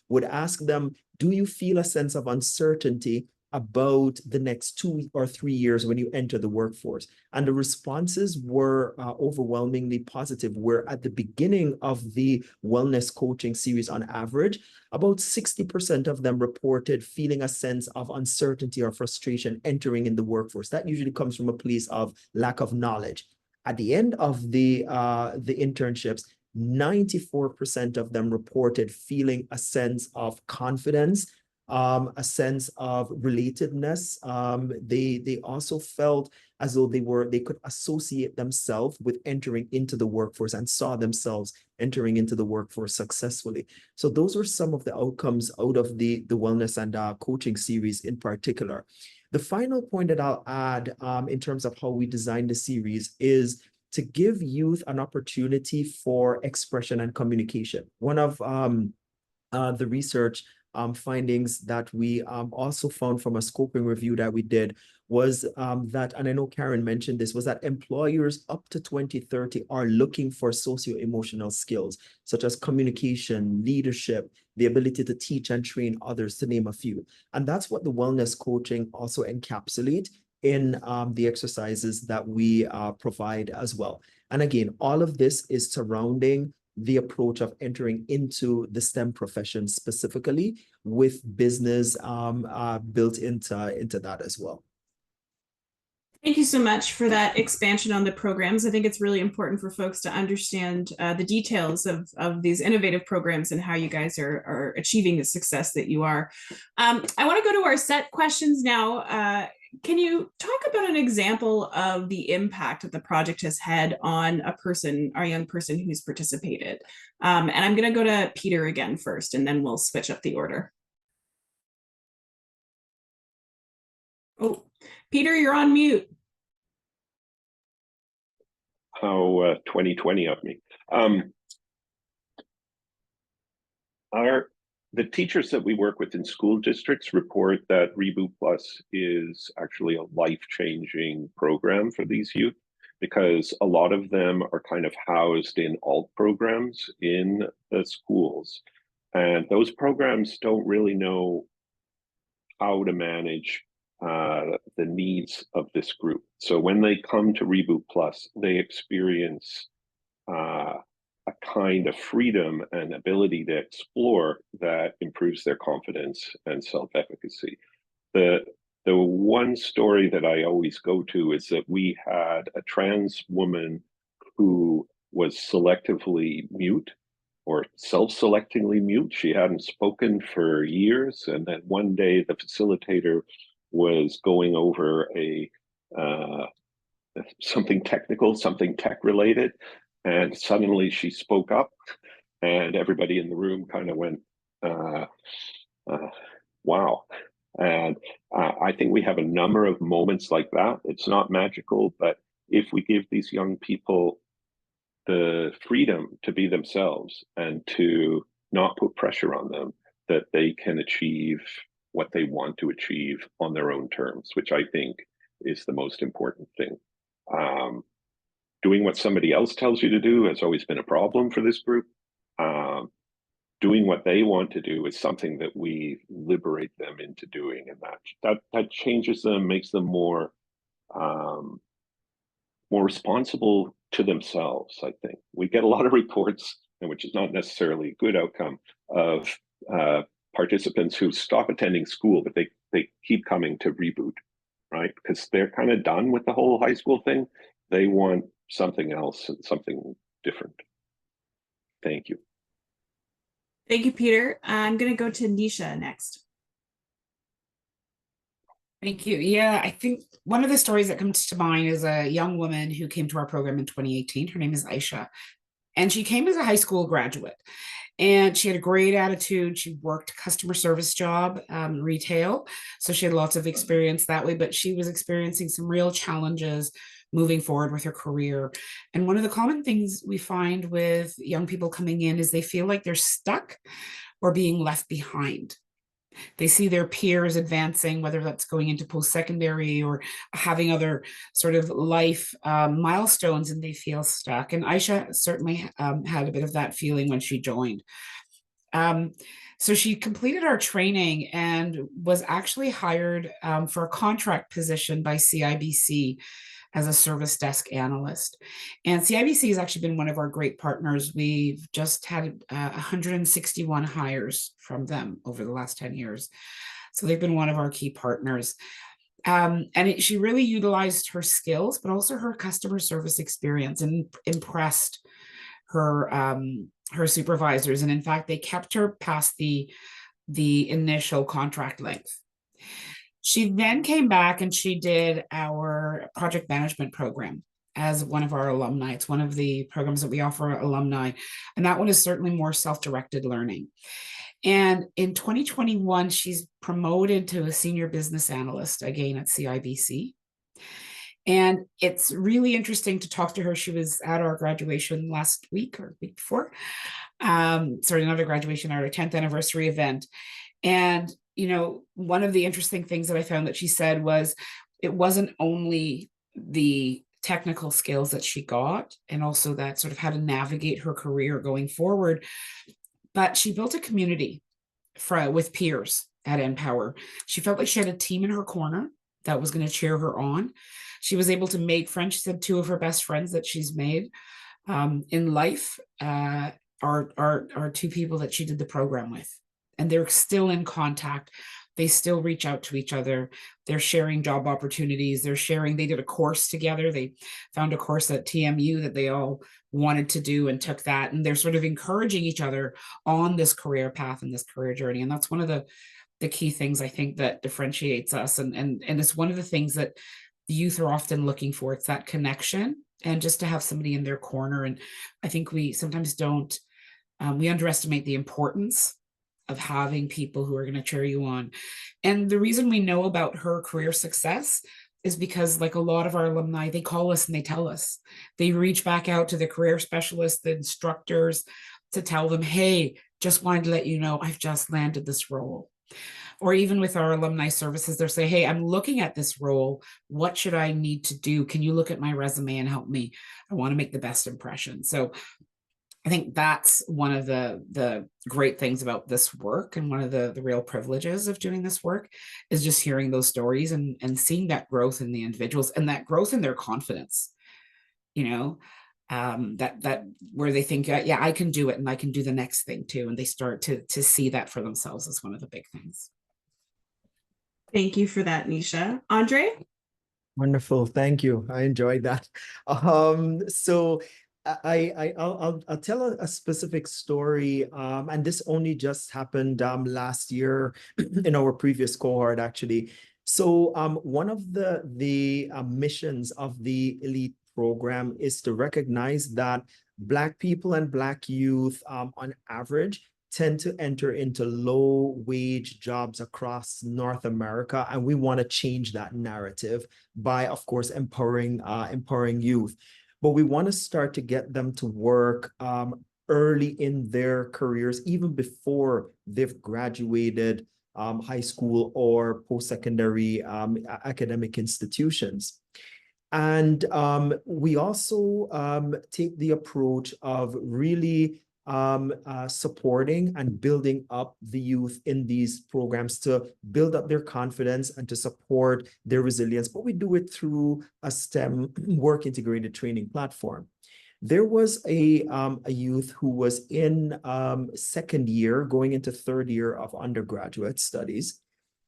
would ask them, do you feel a sense of uncertainty about the next 2 or 3 years when you enter the workforce? And the responses were overwhelmingly positive, where at the beginning of the wellness coaching series, on average, about 60% of them reported feeling a sense of uncertainty or frustration entering in the workforce. That usually comes from a place of lack of knowledge. At the end of the internships, 94% of them reported feeling a sense of confidence, a sense of relatedness. They also felt as though they could associate themselves with entering into the workforce and saw themselves entering into the workforce successfully. So those are some of the outcomes out of the wellness and coaching series in particular. The final point that I'll add in terms of how we designed the series is to give youth an opportunity for expression and communication. One of the research findings that we also found from a scoping review that we did was that, and I know Karen mentioned this, was that employers up to 2030 are looking for socio-emotional skills, such as communication, leadership, the ability to teach and train others, to name a few. And that's what the wellness coaching also encapsulate in the exercises that we provide as well. And again, all of this is surrounding the approach of entering into the STEM profession specifically, with business built into that as well. Thank you so much for that expansion on the programs. I think it's really important for folks to understand the details of these innovative programs and how you guys are achieving the success that you are. I want to go to our set questions now. Can you talk about an example of the impact that the project has had on a person, our young person who's participated? And I'm going to go to Peter again first, and then we'll switch up the order. Oh, Peter, you're on mute. How 2020 of me. The teachers that we work with in school districts report that Reboot Plus is actually a life-changing program for these youth, because a lot of them are kind of housed in alt programs in the schools. And those programs don't really know how to manage the needs of this group. So when they come to Reboot Plus, they experience a kind of freedom and ability to explore that improves their confidence and self-efficacy. The one story that I always go to is that we had a trans woman who was selectively mute, or self-selectingly mute. She hadn't spoken for years, and then one day the facilitator was going over something technical, something tech related, and suddenly she spoke up, and everybody in the room kind of went, wow. And I think we have a number of moments like that. It's not magical, but if we give these young people the freedom to be themselves and to not put pressure on them, that they can achieve what they want to achieve on their own terms, which I think is the most important thing. Doing what somebody else tells you to do has always been a problem for this group. Doing what they want to do is something that we liberate them into doing, and that changes them, makes them more responsible to themselves. I think we get a lot of reports, and which is not necessarily a good outcome, of participants who stop attending school, but they keep coming to Reboot, right? Because they're kind of done with the whole high school thing. They want something else and something different. Thank you. Thank you, Peter. I'm going to go to Nisha next. Thank you. Yeah, I think one of the stories that comes to mind is a young woman who came to our program in 2018. Her name is Aisha, and she came as a high school graduate. And she had a great attitude. She worked a customer service job, retail. So she had lots of experience that way, but she was experiencing some real challenges moving forward with her career. And one of the common things we find with young people coming in is they feel like they're stuck or being left behind. They see their peers advancing, whether that's going into post-secondary or having other sort of life milestones, and they feel stuck. And Aisha certainly had a bit of that feeling when she joined. So she completed our training and was actually hired for a contract position by CIBC as a service desk analyst. And CIBC has actually been one of our great partners. We've just had 161 hires from them over the last 10 years. So they've been one of our key partners. She really utilized her skills, but also her customer service experience, and impressed her supervisors. And in fact, they kept her past the initial contract length. She then came back and she did our project management program as one of our alumni. It's one of the programs that we offer alumni. And that one is certainly more self-directed learning. And in 2021, she's promoted to a senior business analyst again at CIBC. And it's really interesting to talk to her. She was at our graduation last week or week before. Not a graduation, our 10th anniversary event. And, one of the interesting things that I found that she said was it wasn't only the technical skills that she got and also that sort of how to navigate her career going forward, but she built a community with peers at Empower. She felt like she had a team in her corner that was going to cheer her on. She was able to make friends. She said two of her best friends that she's made in life are two people that she did the program with, and they're still in contact. They still reach out to each other. They're sharing job opportunities. They did a course together. They found a course at TMU that they all wanted to do and took that. And they're sort of encouraging each other on this career path and this career journey. And that's one of the key things I think that differentiates us. And it's one of the things that the youth are often looking for. It's that connection and just to have somebody in their corner. And I think we sometimes don't, we underestimate the importance of having people who are going to cheer you on. And the reason we know about her career success is because, like a lot of our alumni, they call us and they tell us. They reach back out to the career specialists, the instructors, to tell them, hey, just wanted to let you know I've just landed this role. Or even with our alumni services, they'll say, hey, I'm looking at this role. What should I need to do? Can you look at my resume and help me? I want to make the best impression. So I think that's one of the great things about this work, and one of the real privileges of doing this work is just hearing those stories and seeing that growth in the individuals and that growth in their confidence, that where they think, yeah, I can do it and I can do the next thing too. And they start to see that for themselves as one of the big things. Thank you for that, Nisha. Andre? Wonderful. Thank you. I enjoyed that. So I'll tell a specific story, and this only just happened last year in our previous cohort, actually. So one of the missions of the elite program is to recognize that Black people and Black youth, on average, tend to enter into low-wage jobs across North America, and we want to change that narrative by, of course, empowering youth. But we want to start to get them to work early in their careers, even before they've graduated high school or post-secondary academic institutions. And we also take the approach of really supporting and building up the youth in these programs to build up their confidence and to support their resilience. But we do it through a STEM work integrated training platform. There was a youth who was in second year, going into third year of undergraduate studies,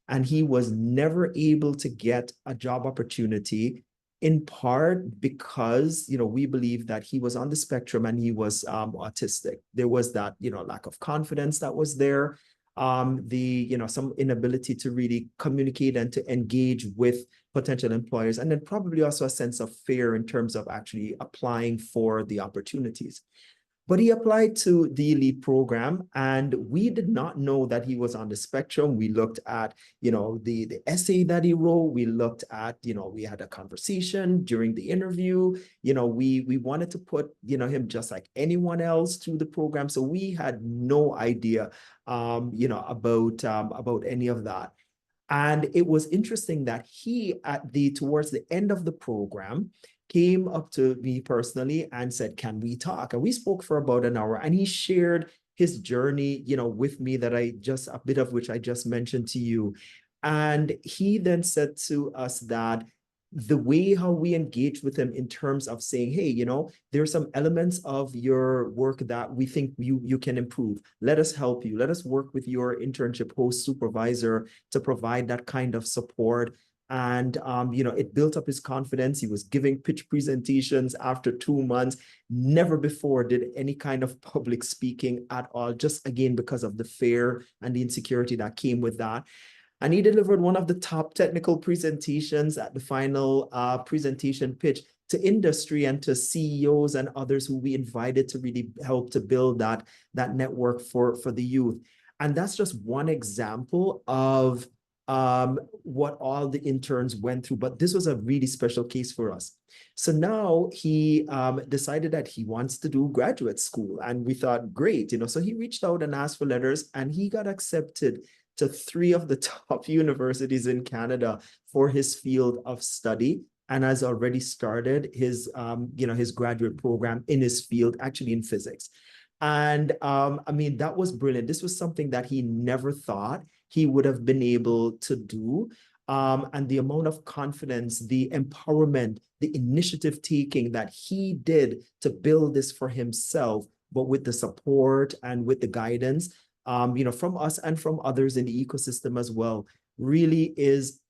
and he was never able to get a job opportunity, in part because, we believe that he was on the spectrum and he was autistic. There was that, lack of confidence that was there. Some inability to really communicate and to engage with potential employers. And then probably also a sense of fear in terms of actually applying for the opportunities. But he applied to the elite program, and we did not know that he was on the spectrum. We looked at, the essay that he wrote. We looked at, we had a conversation during the interview. We wanted to put, him just like anyone else through the program. So we had no idea, about any of that. And it was interesting that he, towards the end of the program, came up to me personally and said, can we talk? And we spoke for about an hour, and he shared his journey, with me, a bit of which I just mentioned to you. And he then said to us that the way how we engage with him in terms of saying, hey, there's some elements of your work that we think you can improve. Let us help you. Let us work with your internship host supervisor to provide that kind of support. And, it built up his confidence. He was giving pitch presentations after 2 months. Never before did any kind of public speaking at all, just again, because of the fear and the insecurity that came with that. And he delivered one of the top technical presentations at the final presentation pitch to industry and to CEOs and others who we invited to really help to build that network for the youth. And that's just one example of what all the interns went through, but this was a really special case for us. So now he decided that he wants to do graduate school, and we thought, great, so he reached out and asked for letters, and he got accepted to 3 of the top universities in Canada for his field of study, and has already started his, his graduate program in his field, actually in physics. And I mean, that was brilliant. This was something that he never thought he would have been able to do. And the amount of confidence, the empowerment, the initiative taking that he did to build this for himself, but with the support and with the guidance, from us and from others in the ecosystem as well, really is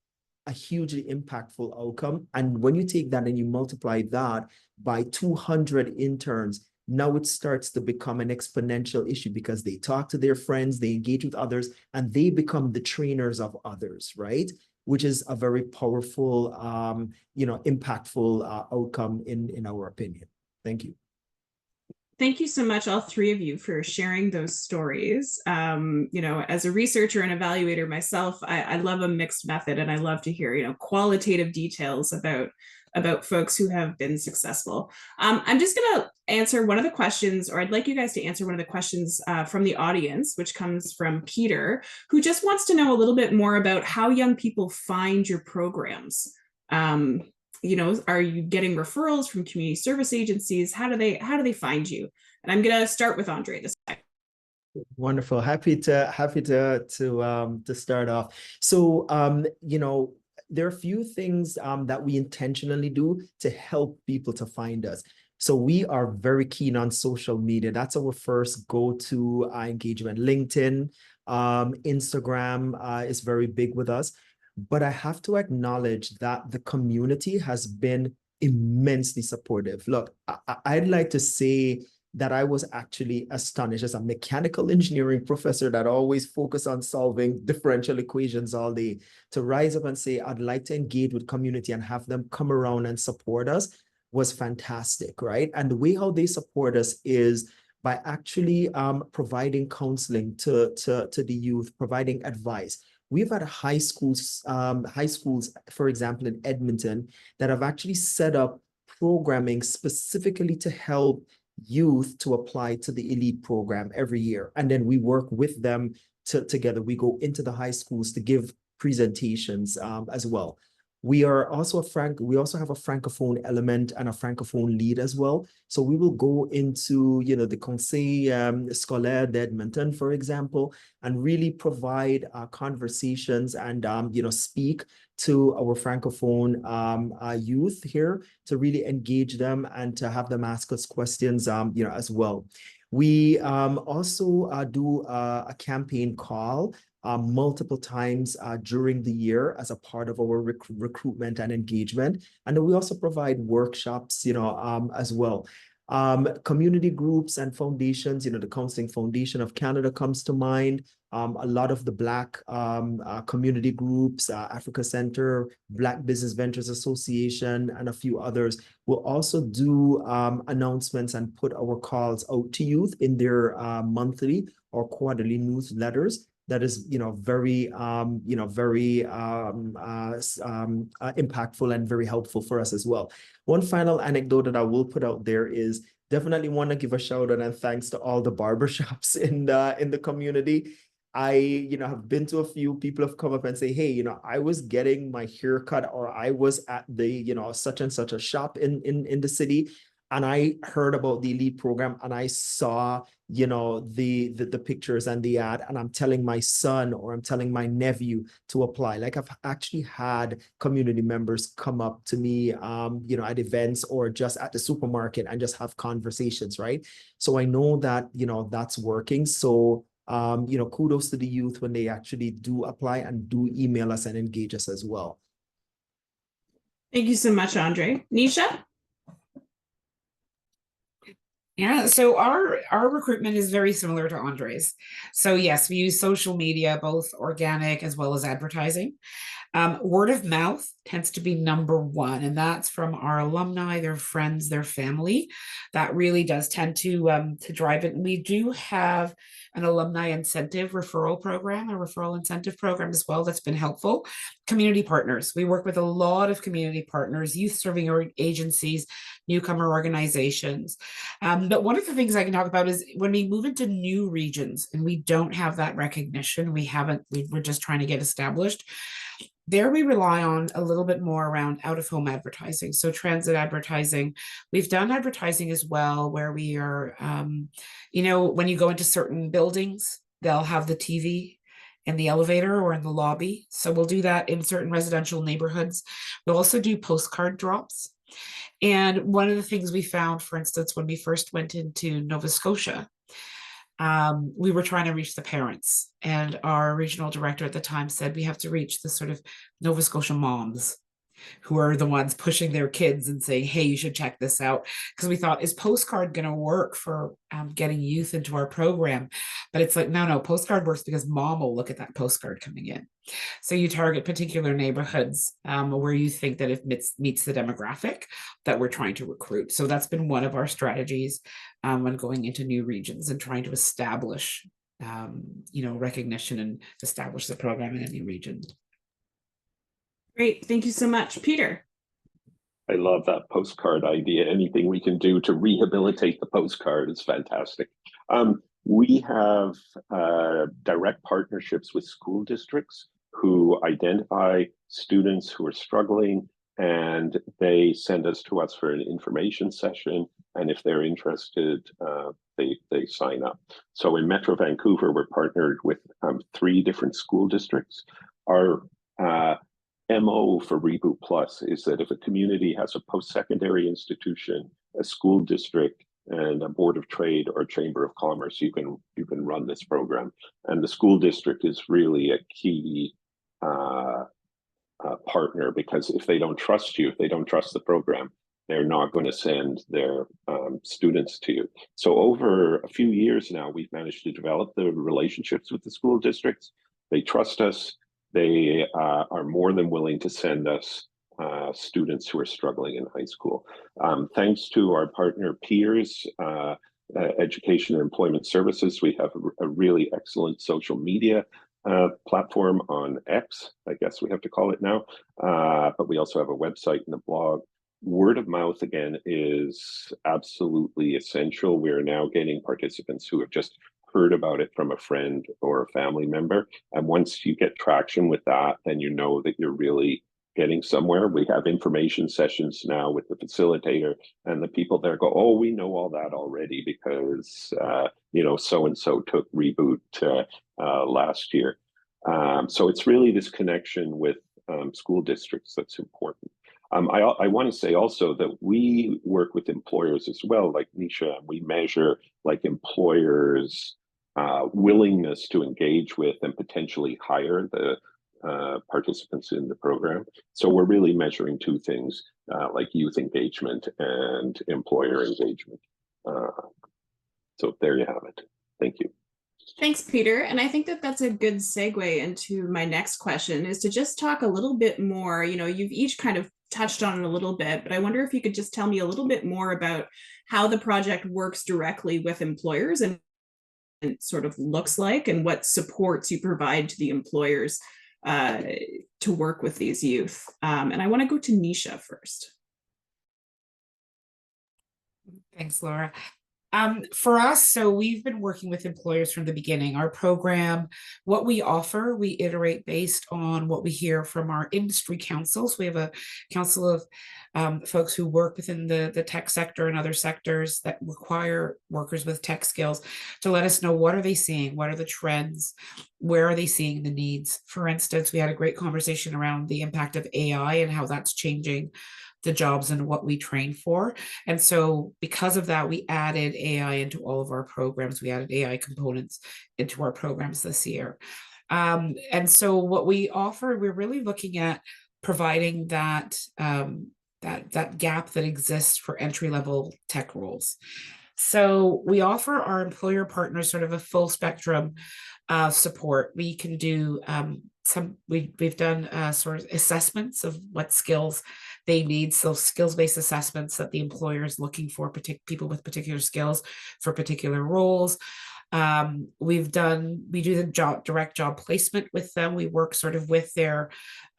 a hugely impactful outcome. And when you take that and you multiply that by 200 interns, now it starts to become an exponential issue because they talk to their friends, they engage with others, and they become the trainers of others, right? Which is a very powerful, impactful outcome in our opinion. Thank you. Thank you so much, all 3 of you, for sharing those stories. As a researcher and evaluator myself, I love a mixed method, and I love to hear, qualitative details about folks who have been successful. I'm just going to answer one of the questions, or I'd like you guys to answer one of the questions from the audience, which comes from Peter, who just wants to know a little bit more about how young people find your programs. Are you getting referrals from community service agencies? How do they find you? And I'm going to start with Andre this time. Wonderful. Happy to start off. So, there are a few things that we intentionally do to help people to find us. So we are very keen on social media. That's our first go-to engagement. LinkedIn, Instagram is very big with us. But I have to acknowledge that the community has been immensely supportive. Look, I'd like to say that I was actually astonished as a mechanical engineering professor that always focused on solving differential equations all day, to rise up and say, I'd like to engage with community and have them come around and support us was fantastic, right? And the way how they support us is by actually providing counseling to the youth, providing advice. We've had high schools, for example, in Edmonton, that have actually set up programming specifically to help youth to apply to the elite program every year. And then we work with them together. We go into the high schools to give presentations as well. We also have a francophone element and a francophone lead as well. So we will go into, the Conseil Scolaire d'Edmonton, for example, and really provide conversations and, speak to our francophone youth here to really engage them and to have them ask us questions, as well. We also do a campaign call multiple times during the year as a part of our recruitment and engagement. And then we also provide workshops, as well. Community groups and foundations, the Counseling Foundation of Canada comes to mind. A lot of the Black community groups, Africa Center, Black Business Ventures Association, and a few others will also do announcements and put our calls out to youth in their monthly or quarterly newsletters. That is, very impactful and very helpful for us as well. One final anecdote that I will put out there is definitely want to give a shout out and thanks to all the barbershops in the community. I, have been to a few. People have come up and say, hey, I was getting my hair cut, or I was at the, such and such a shop in the city, and I heard about the elite program, and I saw, the pictures and the ad, and I'm telling my son or I'm telling my nephew to apply. Like, I've actually had community members come up to me, at events or just at the supermarket and just have conversations, right? So I know that, that's working. So, kudos to the youth when they actually do apply and do email us and engage us as well. Thank you so much, Andre. Nisha? Yeah, so our recruitment is very similar to Andre's. So yes, we use social media, both organic as well as advertising. Word of mouth tends to be number one, and that's from our alumni, their friends, their family. That really does tend to drive it. And we do have an alumni incentive referral program, a referral incentive program as well, that's been helpful. Community partners. We work with a lot of community partners, youth serving agencies, newcomer organizations. But one of the things I can talk about is when we move into new regions and we don't have that recognition, we're just trying to get established. There we rely on a little bit more around out-of-home advertising. So transit advertising. We've done advertising as well where we are, when you go into certain buildings, they'll have the TV in the elevator or in the lobby. So we'll do that in certain residential neighborhoods. We'll also do postcard drops. And one of the things we found, for instance, when we first went into Nova Scotia, we were trying to reach the parents, and our regional director at the time said we have to reach the sort of Nova Scotia moms who are the ones pushing their kids and saying, hey, you should check this out. Because we thought, is postcard going to work for getting youth into our program? But it's like, no, postcard works because mom will look at that postcard coming in. So you target particular neighborhoods where you think that it meets the demographic that we're trying to recruit. So that's been one of our strategies when going into new regions and trying to establish, recognition and establish the program in a new region. Great. Thank you so much. Peter. I love that postcard idea. Anything we can do to rehabilitate the postcard is fantastic. We have direct partnerships with school districts who identify students who are struggling, and they send us to us for an information session. And if they're interested, they sign up. So in Metro Vancouver, we're partnered with 3 different school districts. Our MO for Reboot Plus is that if a community has a post-secondary institution, a school district, and a board of trade or chamber of commerce, you can run this program. And the school district is really a key partner, because if they don't trust you, if they don't trust the program, they're not going to send their students to you. So over a few years now, we've managed to develop the relationships with the school districts. They trust us. They are more than willing to send us students who are struggling in high school. Thanks to our partner peers, Education and Employment Services, we have a really excellent social media platform on X, I guess we have to call it now. But we also have a website and a blog. Word of mouth, again, is absolutely essential. We're now getting participants who have just heard about it from a friend or a family member. And once you get traction with that, then you know that you're really getting somewhere. We have information sessions now with the facilitator, and the people there go, oh, we know all that already because, so-and-so took Reboot last year. So it's really this connection with school districts that's important. I want to say also that we work with employers as well, like Nisha, and we measure like employers' willingness to engage with and potentially hire the participants in the program. So we're really measuring 2 things, like youth engagement and employer engagement. So there you have it. Thank you. Thanks, Peter. And I think that that's a good segue into my next question, is to just talk a little bit more. You've each kind of touched on it a little bit, but I wonder if you could just tell me a little bit more about how the project works directly with employers and sort of looks like, and what supports you provide to the employers to work with these youth. And I want to go to Nisha first. Thanks, Laura. For us, so we've been working with employers from the beginning. Our program, what we offer, we iterate based on what we hear from our industry councils. We have a council of folks who work within the tech sector and other sectors that require workers with tech skills to let us know, what are they seeing? What are the trends? Where are they seeing the needs? For instance, we had a great conversation around the impact of AI and how that's changing the jobs and what we train for. And so because of that, we added AI into all of our programs. We added AI components into our programs this year. And so what we offer, we're really looking at providing that gap that exists for entry-level tech roles. So we offer our employer partners sort of a full spectrum support. We can do we've done sort of assessments of what skills they need. So skills-based assessments that the employer is looking for people with particular skills for particular roles. We do the direct job placement with them. We work sort of with their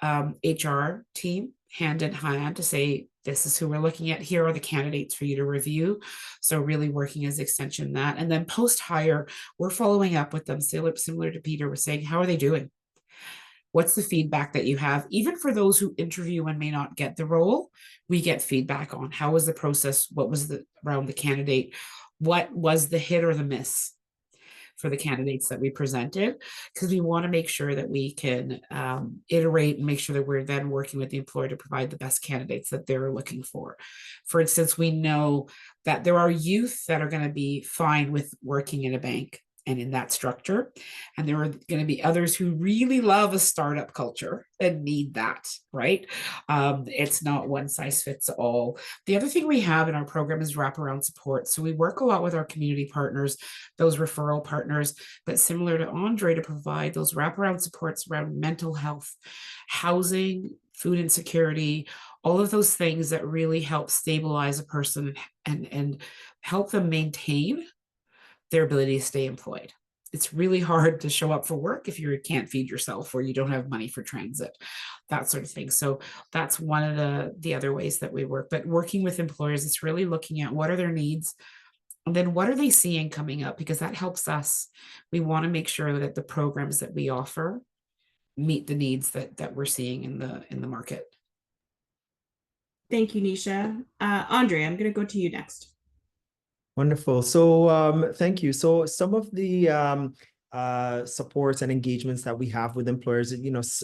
HR team hand in hand to say, this is who we're looking at. Here are the candidates for you to review. So really working as extension that. And then post-hire, we're following up with them, similar to Peter was saying, how are they doing? What's the feedback that you have? Even for those who interview and may not get the role, we get feedback on how was the process, what was around the candidate, what was the hit or the miss for the candidates that we presented, because we want to make sure that we can iterate and make sure that we're then working with the employer to provide the best candidates that they're looking for. For instance, we know that there are youth that are going to be fine with working in a bank and in that structure. And there are going to be others who really love a startup culture and need that, right? It's not one size fits all. The other thing we have in our program is wraparound support. So we work a lot with our community partners, those referral partners, but similar to Andre, to provide those wraparound supports around mental health, housing, food insecurity, all of those things that really help stabilize a person and help them maintain their ability to stay employed. It's really hard to show up for work if you can't feed yourself or you don't have money for transit, that sort of thing. So that's one of the other ways that we work. But working with employers, it's really looking at what are their needs, and then what are they seeing coming up, because that helps us. We want to make sure that the programs that we offer meet the needs that we're seeing in the market. Thank you, Nisha. Andre, I'm going to go to you next. Wonderful. So thank you. So some of the supports and engagements that we have with employers,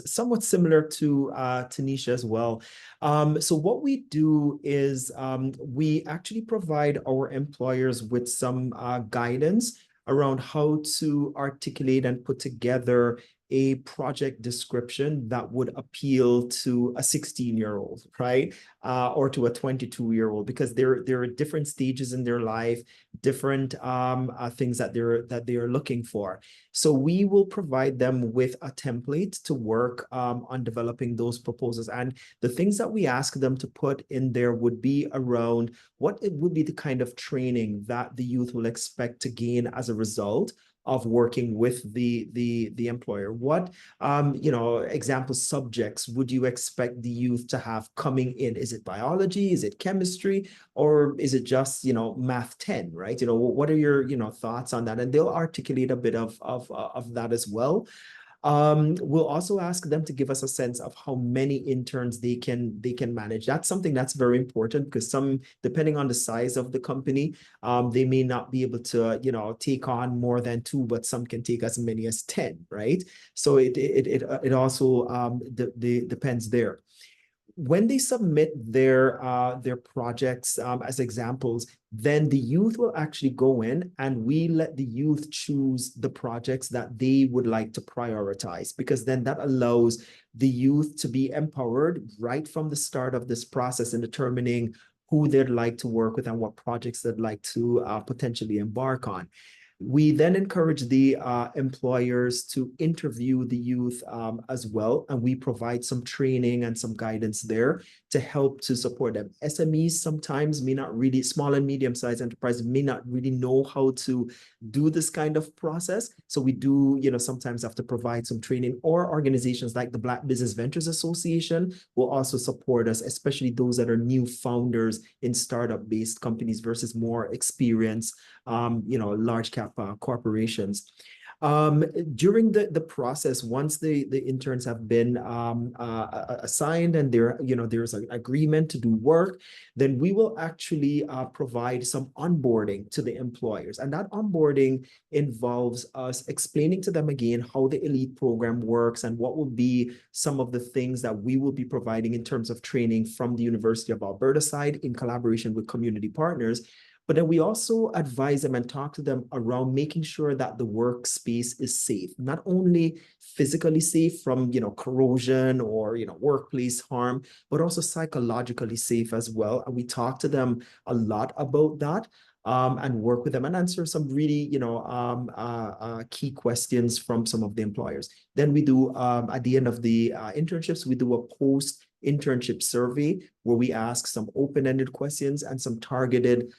somewhat similar to Tanisha as well. So what we do is we actually provide our employers with some guidance around how to articulate and put together a project description that would appeal to a 16-year-old, right? Or to a 22-year-old, because there are different stages in their life, different things that they are looking for. So we will provide them with a template to work on developing those proposals. And the things that we ask them to put in there would be around what it would be the kind of training that the youth will expect to gain as a result of working with the employer. What example subjects would you expect the youth to have coming in? Is it biology? Is it chemistry? Or is it just math 10, right? What are your thoughts on that? And they'll articulate a bit of that as well. We'll also ask them to give us a sense of how many interns they can manage. That's something that's very important, because depending on the size of the company, they may not be able to, take on more than 2, but some can take as many as 10, right? So it also depends there. When they submit their projects as examples, then the youth will actually go in and we let the youth choose the projects that they would like to prioritize, because then that allows the youth to be empowered right from the start of this process in determining who they'd like to work with and what projects they'd like to potentially embark on. We then encourage the employers to interview the youth as well, and we provide some training and some guidance there to help to support them. SMEs sometimes may not really, small and medium-sized enterprises may not really know how to do this kind of process. So we do, sometimes have to provide some training, or organizations like the Black Business Ventures Association will also support us, especially those that are new founders in startup-based companies versus more experienced, large cap corporations. During the process, once the interns have been assigned and there's an agreement to do work, then we will actually provide some onboarding to the employers. And that onboarding involves us explaining to them again how the elite program works and what will be some of the things that we will be providing in terms of training from the University of Alberta side in collaboration with community partners. But then we also advise them and talk to them around making sure that the workspace is safe, not only physically safe from, corrosion or, workplace harm, but also psychologically safe as well. And we talk to them a lot about that. and work with them and answer some really, key questions from some of the employers. Then we do, at the end of the internships, we do a post-internship survey where we ask some open-ended questions and some targeted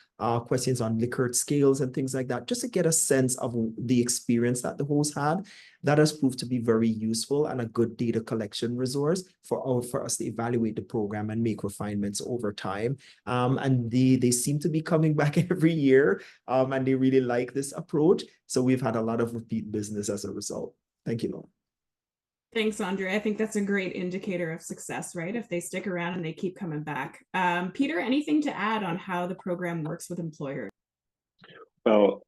questions on Likert scales and things like that, just to get a sense of the experience that the host had. That has proved to be very useful and a good data collection resource for us to evaluate the program and make refinements over time. And they seem to be coming back every year, and they really like this approach. So we've had a lot of repeat business as a result. Thank you, Laura. Thanks, Andre. I think that's a great indicator of success, right? If they stick around and they keep coming back. Peter, anything to add on how the program works with employers? Well,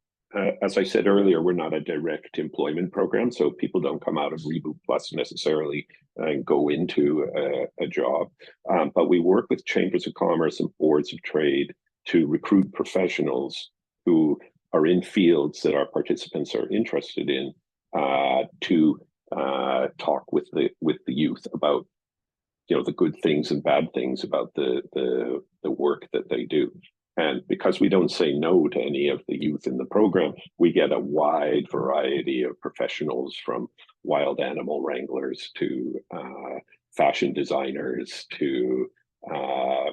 as I said earlier, we're not a direct employment program, so people don't come out of Reboot Plus necessarily and go into a job. But we work with chambers of commerce and boards of trade to recruit professionals who are in fields that our participants are interested in, to talk with the youth about, the good things and bad things about the work that they do. And because we don't say no to any of the youth in the program, we get a wide variety of professionals, from wild animal wranglers to fashion designers to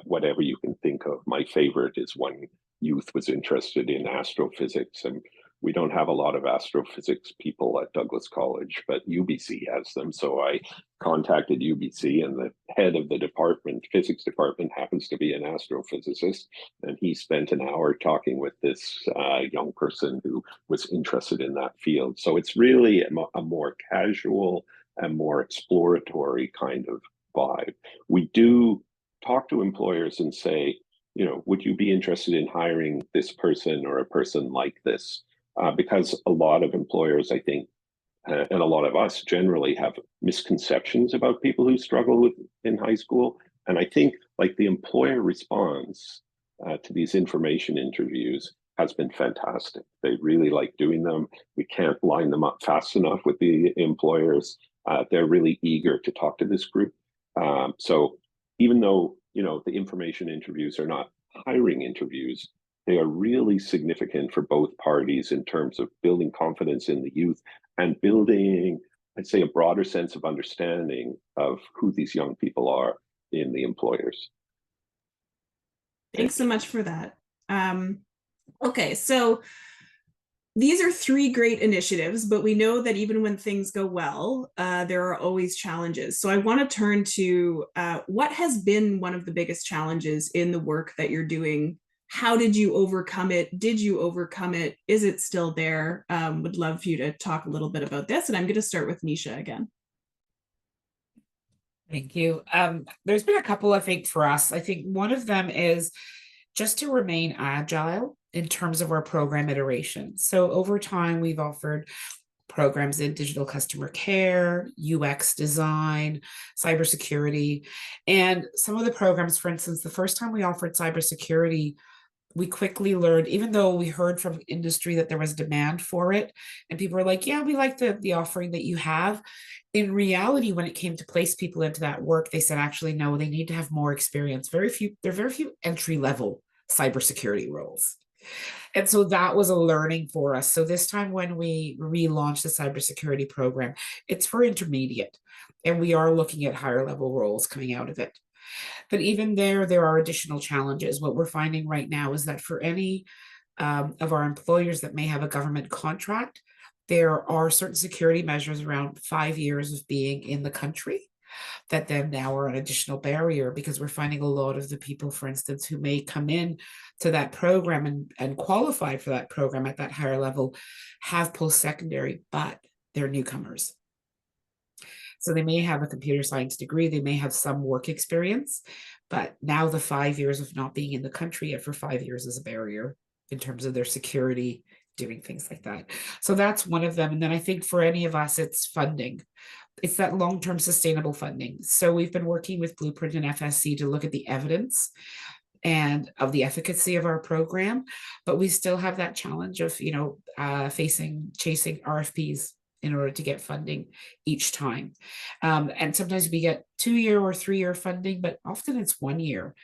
whatever you can think of. My favorite is one youth was interested in astrophysics, and we don't have a lot of astrophysics people at Douglas College, but UBC has them. So I contacted UBC, and the head of the physics department, happens to be an astrophysicist. And he spent an hour talking with this young person who was interested in that field. So it's really a more casual and more exploratory kind of vibe. We do talk to employers and say, would you be interested in hiring this person or a person like this? Because a lot of employers, I think, and a lot of us generally, have misconceptions about people who struggle in high school. And I think the employer response to these information interviews has been fantastic. They really like doing them. We can't line them up fast enough with the employers. They're really eager to talk to this group. So even though, the information interviews are not hiring interviews, they are really significant for both parties in terms of building confidence in the youth and building, I'd say, a broader sense of understanding of who these young people are in the employers. Thanks so much for that. Okay, so these are 3 great initiatives, but we know that even when things go well, there are always challenges. So I want to turn to what has been one of the biggest challenges in the work that you're doing. How did you overcome it? Did you overcome it? Is it still there? Would love for you to talk a little bit about this. And I'm going to start with Nisha again. Thank you. There's been a couple, I think, for us. I think one of them is just to remain agile in terms of our program iteration. So over time, we've offered programs in digital customer care, UX design, cybersecurity. And some of the programs, for instance, the first time we offered cybersecurity, we quickly learned, even though we heard from industry that there was demand for it, and people were like, yeah, we like the offering that you have. In reality, when it came to place people into that work, they said, actually, no, they need to have more experience. There are very few entry-level cybersecurity roles. And so that was a learning for us. So this time when we relaunched the cybersecurity program, it's for intermediate, and we are looking at higher level roles coming out of it. But even there are additional challenges. What we're finding right now is that for any of our employers that may have a government contract, there are certain security measures around 5 years of being in the country that then now are an additional barrier, because we're finding a lot of the people, for instance, who may come in to that program and qualify for that program at that higher level have post-secondary, but they're newcomers. So they may have a computer science degree, they may have some work experience, but now the 5 years of not being in the country yet for 5 years is a barrier in terms of their security, doing things like that. So that's one of them. And then I think for any of us, it's funding. It's that long-term sustainable funding. So we've been working with Blueprint and FSC to look at the evidence and of the efficacy of our program, but we still have that challenge of, chasing RFPs in order to get funding each time. And sometimes we get 2-year or 3-year funding, but often it's 1 year.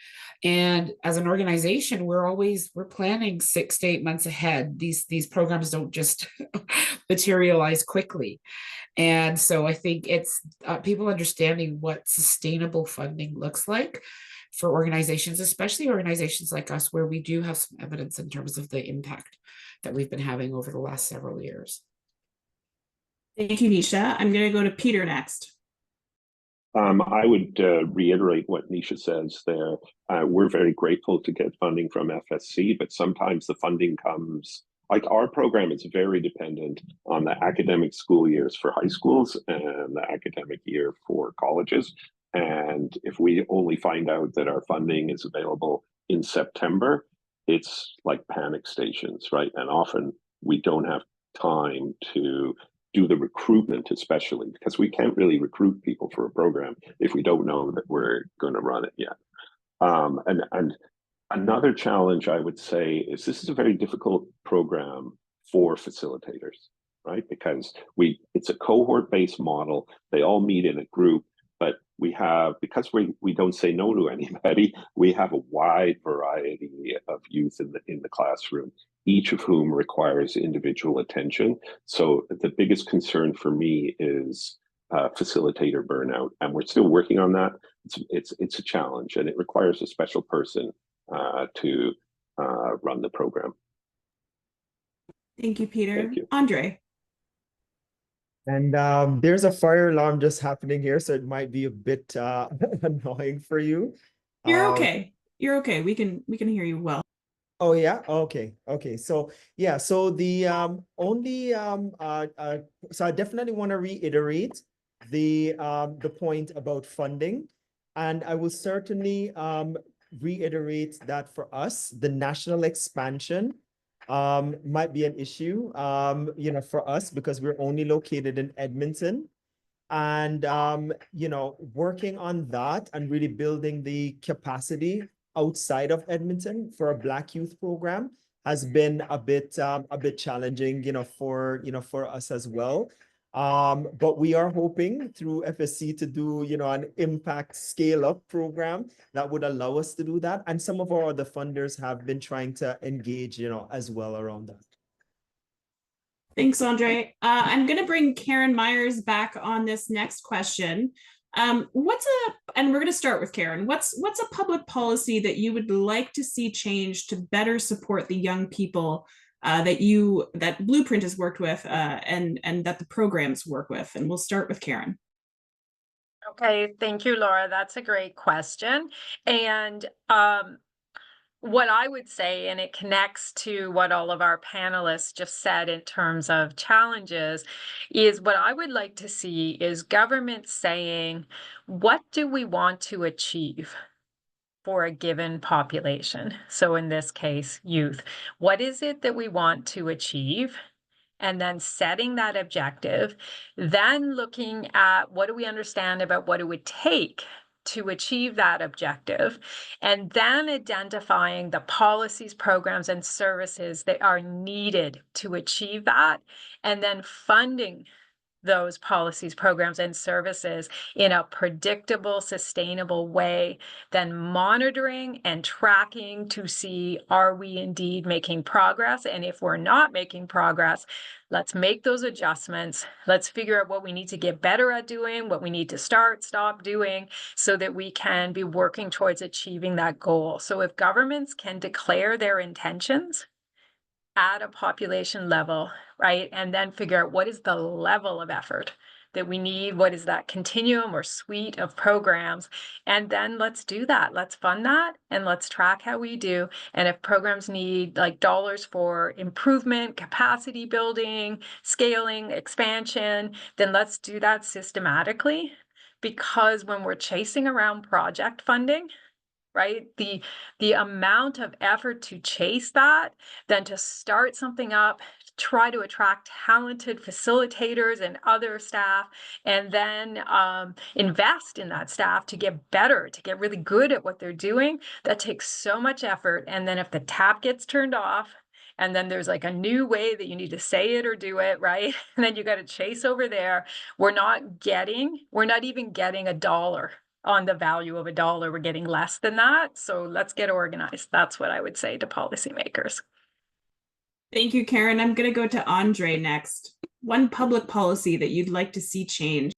And as an organization, we're planning 6 to 8 months ahead. These programs don't just materialize quickly. And so I think it's people understanding what sustainable funding looks like for organizations, especially organizations like us, where we do have some evidence in terms of the impact that we've been having over the last several years. Thank you, Nisha. I'm going to go to Peter next. I would reiterate what Nisha says there. We're very grateful to get funding from FSC, but sometimes the funding comes, like our program is very dependent on the academic school years for high schools and the academic year for colleges. And if we only find out that our funding is available in September, it's like panic stations, right? And often we don't have time to do the recruitment, especially because we can't really recruit people for a program if we don't know that we're going to run it yet. And another challenge I would say is this is a very difficult program for facilitators, right? Because it's a cohort-based model. They all meet in a group, but because we don't say no to anybody, we have a wide variety of youth in the classroom, each of whom requires individual attention. So the biggest concern for me is facilitator burnout, and we're still working on that. It's a challenge, and it requires a special person to run the program. Thank you, Peter. Thank you. Andre. And there's a fire alarm just happening here, so it might be a bit annoying for you. You're okay. You're okay. We can hear you well. Oh yeah, okay. So yeah, so the only so I definitely want to reiterate the point about funding, and I will certainly reiterate that for us, the national expansion might be an issue, for us, because we're only located in Edmonton. And, working on that and really building the capacity outside of Edmonton for a Black youth program has been a bit challenging, for us as well. But we are hoping through FSC to do, an impact scale up program that would allow us to do that. And some of our other funders have been trying to engage, as well around that. Thanks, Andre. I'm going to bring Karen Myers back on this next question. And we're going to start with Karen. What's a public policy that you would like to see changed to better support the young people that Blueprint has worked with and that the programs work with? And we'll start with Karen. Okay, thank you, Laura. That's a great question. And what I would say, and it connects to what all of our panelists just said in terms of challenges, is what I would like to see is government saying, what do we want to achieve for a given population? So in this case, youth. What is it that we want to achieve? And then setting that objective, then looking at what do we understand about what it would take to achieve that objective, and then identifying the policies, programs, and services that are needed to achieve that, and then funding those policies, programs, and services in a predictable, sustainable way, then monitoring and tracking to see, are we indeed making progress? And if we're not making progress, let's make those adjustments. Let's figure out what we need to get better at doing, what we need to stop doing, so that we can be working towards achieving that goal. So if governments can declare their intentions at a population level, right? And then figure out what is the level of effort that we need, what is that continuum or suite of programs, and then let's do that. Let's fund that, and let's track how we do. And if programs need like dollars for improvement, capacity building, scaling, expansion, then let's do that systematically. Because when we're chasing around project funding, right, the amount of effort to chase that, then to start something up, try to attract talented facilitators and other staff, and then invest in that staff to get better, to get really good at what they're doing, that takes so much effort. And then if the tap gets turned off and then there's like a new way that you need to say it or do it, right? And then you got to chase over there. We're not even getting $1 on the value of $1. We're getting less than that. So let's get organized. That's what I would say to policymakers. Thank you, Karen. I'm going to go to Andre next. One public policy that you'd like to see change.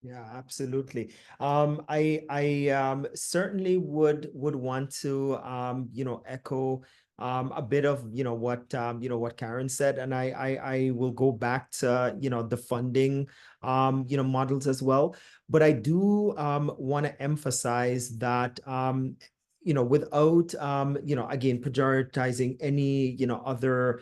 Yeah, absolutely. I certainly would want to echo a bit of what Karen said, and I will go back to the funding models as well. But I do want to emphasize that without again prioritizing any other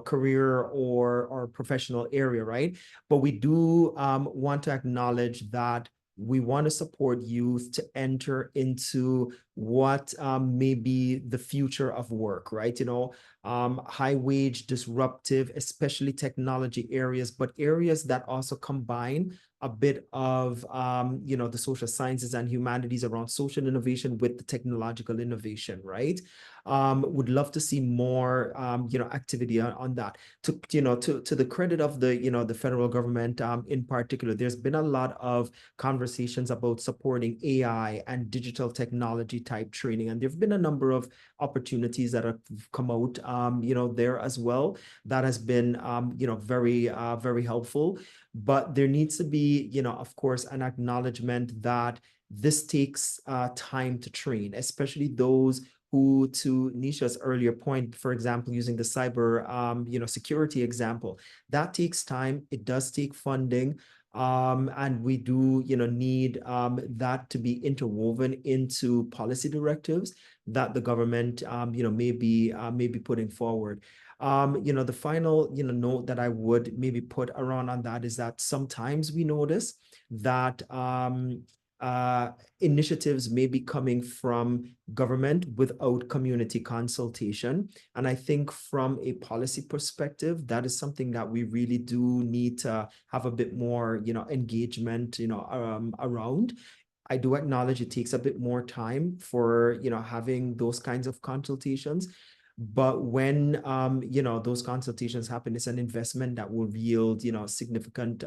career or professional area, right? But we do want to acknowledge that we want to support youth to enter into what may be the future of work, right? High wage, disruptive, especially technology areas, but areas that also combine a bit of the social sciences and humanities around social innovation with the technological innovation, right? Would love to see more activity on that. To the credit of the federal government in particular, there's been a lot of conversations about supporting AI and digital technology type training, and there've been a number of opportunities that have come out there as well that has been very helpful. But there needs to be of course an acknowledgement that this takes time to train, especially those who, to Nisha's earlier point, for example, using the cyber security example, that takes time. It does take funding. And we do need that to be interwoven into policy directives that the government may be putting forward. The final note that I would maybe put around on that is that sometimes we notice that initiatives may be coming from government without community consultation. And I think from a policy perspective, that is something that we really do need to have a bit more, engagement, around. I do acknowledge it takes a bit more time for, having those kinds of consultations. But when those consultations happen, it's an investment that will yield significant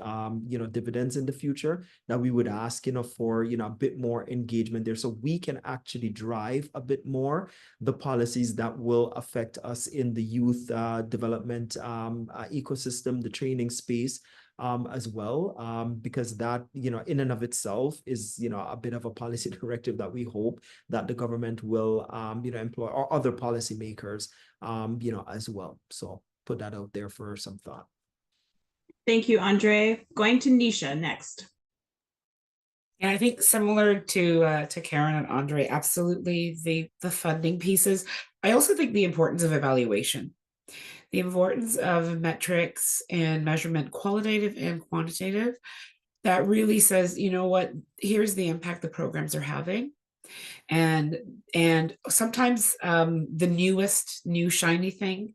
dividends in the future, that we would ask for a bit more engagement there, so we can actually drive a bit more the policies that will affect us in the youth development ecosystem, the training space, as well, because that in and of itself is a bit of a policy directive that we hope that the government will employ, or other policymakers as well. So put that out there for some thought. Thank you, Andre. Going to Nisha next. And I think similar to Karen and Andre, absolutely the funding pieces. I also think the importance of evaluation. The importance of metrics and measurement, qualitative and quantitative, that really says, what, here's the impact the programs are having. And sometimes the new shiny thing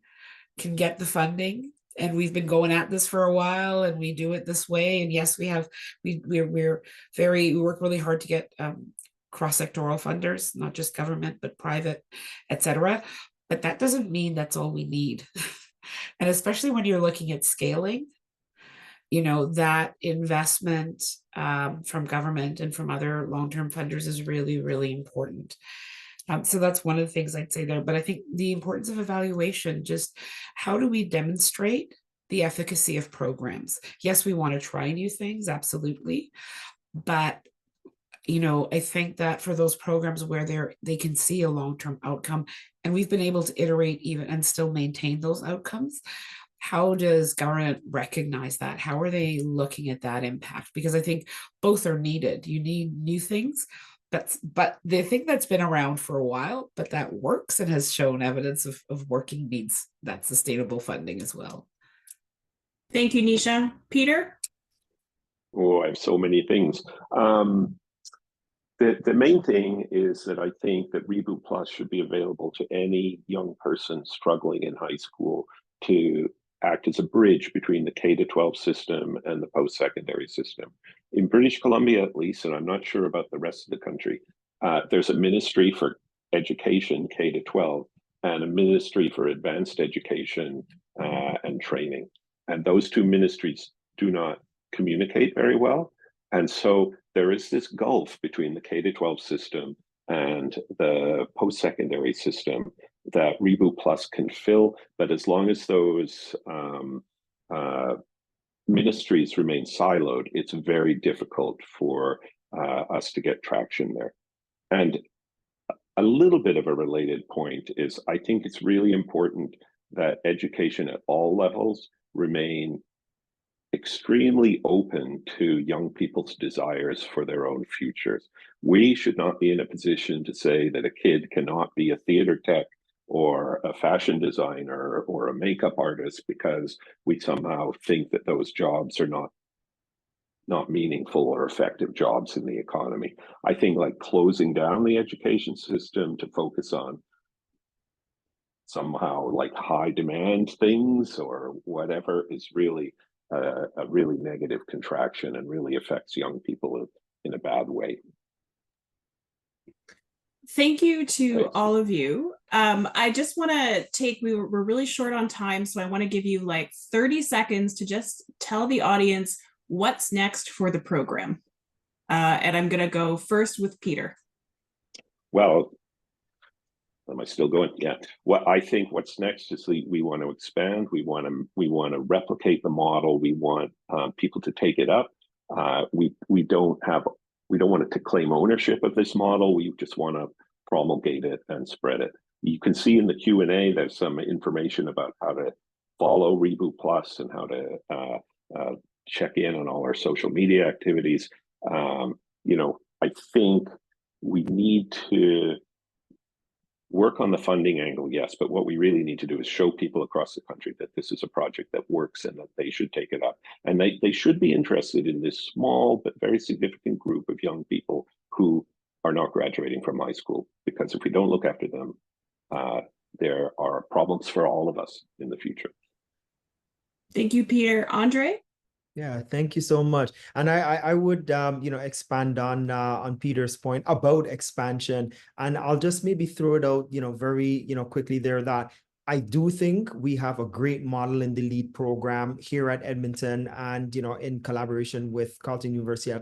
can get the funding. And we've been going at this for a while, and we do it this way. And yes, we work really hard to get cross-sectoral funders, not just government, but private, etc. But that doesn't mean that's all we need. And especially when you're looking at scaling, that investment from government and from other long-term funders is really, really important. So that's one of the things I'd say there. But I think the importance of evaluation, just how do we demonstrate the efficacy of programs? Yes, we want to try new things, absolutely. But I think that for those programs where they can see a long-term outcome, and we've been able to iterate even and still maintain those outcomes, how does government recognize that? How are they looking at that impact? Because I think both are needed. You need new things, but the thing that's been around for a while, but that works and has shown evidence of working, needs that sustainable funding as well. Thank you, Nisha. Peter? Oh, I have so many things. The main thing is that I think that Reboot Plus should be available to any young person struggling in high school to act as a bridge between the K-12 system and the post-secondary system. In British Columbia, at least, and I'm not sure about the rest of the country, there's a Ministry for Education, K-12, and a ministry for advanced education and training. And those two ministries do not communicate very well. And so there is this gulf between the K-12 system and the post-secondary system that Reboot Plus can fill. But as long as those ministries remain siloed, it's very difficult for us to get traction there. And a little bit of a related point is I think it's really important that education at all levels remain extremely open to young people's desires for their own futures. We should not be in a position to say that a kid cannot be a theater tech or a fashion designer or a makeup artist because we somehow think that those jobs are not meaningful or effective jobs in the economy. I think like closing down the education system to focus on somehow like high demand things or whatever is really a really negative contraction and really affects young people in a bad way. Thank you to Thanks. all of you. I just want to take, we're really short on time, so I want to give you like 30 seconds to just tell the audience what's next for the program. And I'm going to go first with Peter. Well, am I still going? Yeah. What I think what's next is we want to expand. We want to replicate the model. We want people to take it up. We don't want it to claim ownership of this model. We just want to promulgate it and spread it. You can see in the Q&A there's some information about how to follow Reboot Plus and how to check in on all our social media activities. I think we need to work on the funding angle, yes, but what we really need to do is show people across the country that this is a project that works and that they should take it up. And they should be interested in this small but very significant group of young people who are not graduating from high school, because if we don't look after them, there are problems for all of us in the future. Thank you, Peter. Andre? Yeah, thank you so much. And I would expand on Peter's point about expansion, and I'll just maybe throw it out very quickly there that I do think we have a great model in the LEAD program here at Edmonton and in collaboration with Carleton University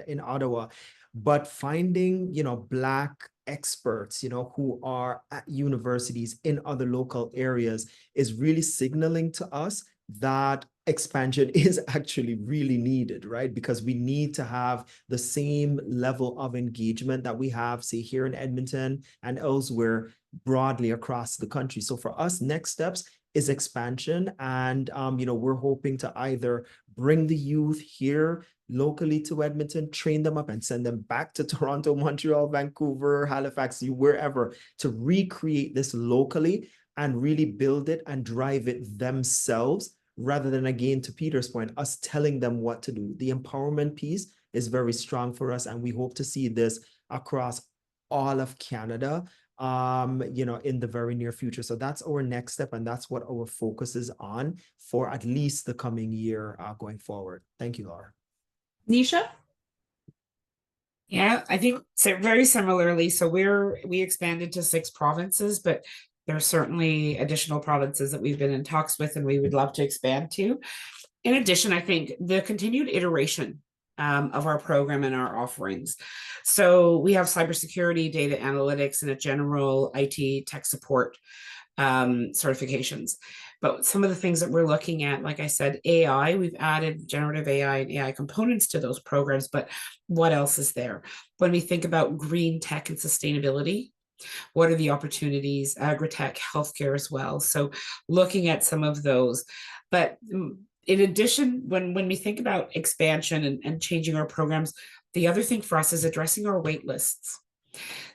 in Ottawa. But finding Black experts who are at universities in other local areas is really signaling to us that expansion is actually really needed, right? Because we need to have the same level of engagement that we have, say, here in Edmonton and elsewhere broadly across the country. So for us, next steps is expansion. And, we're hoping to either bring the youth here locally to Edmonton, train them up and send them back to Toronto, Montreal, Vancouver, Halifax, wherever, to recreate this locally and really build it and drive it themselves, rather than, again, to Peter's point, us telling them what to do. The empowerment piece is very strong for us, and we hope to see this across all of Canada, in the very near future. So that's our next step, and that's what our focus is on for at least the coming year going forward. Thank you, Laura. Nisha? Yeah, I think so, very similarly. So we expanded to 6 provinces, but there's certainly additional provinces that we've been in talks with and we would love to expand to. In addition, I think the continued iteration of our program and our offerings. So we have cybersecurity, data analytics, and a general IT tech support certifications. But some of the things that we're looking at, like I said, AI, we've added generative AI and AI components to those programs, but what else is there? When we think about green tech and sustainability, what are the opportunities? Agri-tech, healthcare as well. So looking at some of those. But in addition, when we think about expansion and changing our programs, the other thing for us is addressing our wait lists.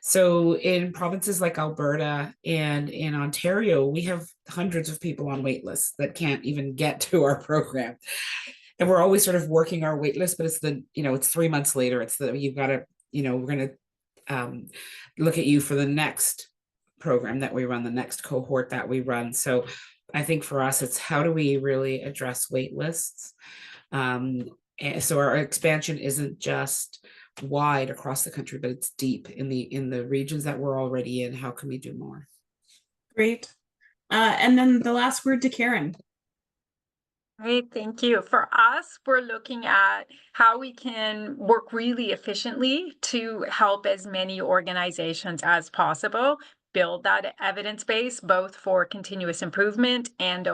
So in provinces like Alberta and in Ontario, we have hundreds of people on wait lists that can't even get to our program. And we're always sort of working our wait list, but it's it's 3 months later. It's you've got to, we're going to look at you for the next program that we run, the next cohort that we run. So I think for us, it's how do we really address wait lists? And so our expansion isn't just wide across the country, but it's deep in the regions that we're already in. How can we do more? Great. And then the last word to Karen. Great, thank you. For us, we're looking at how we can work really efficiently to help as many organizations as possible build that evidence base, both for continuous improvement and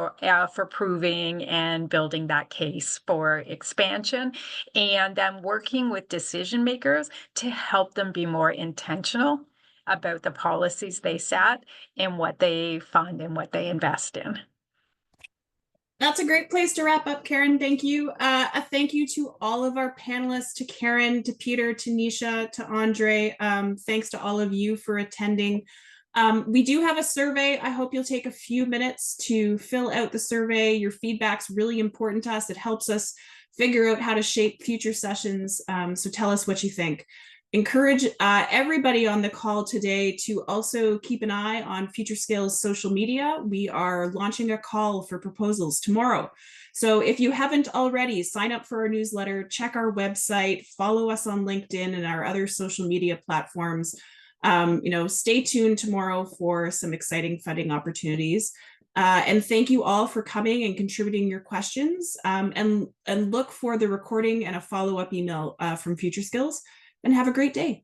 for proving and building that case for expansion, and then working with decision makers to help them be more intentional about the policies they set and what they fund and what they invest in. That's a great place to wrap up, Karen. Thank you. A thank you to all of our panelists, to Karen, to Peter, to Nisha, to Andre. Thanks to all of you for attending. We do have a survey. I hope you'll take a few minutes to fill out the survey. Your feedback's really important to us. It helps us figure out how to shape future sessions. So tell us what you think. Encourage everybody on the call today to also keep an eye on Future Scale's social media. We are launching a call for proposals tomorrow. So if you haven't already, sign up for our newsletter, check our website, follow us on LinkedIn and our other social media platforms. Stay tuned tomorrow for some exciting funding opportunities. And thank you all for coming and contributing your questions. And look for the recording and a follow-up email from Future Skills. And have a great day.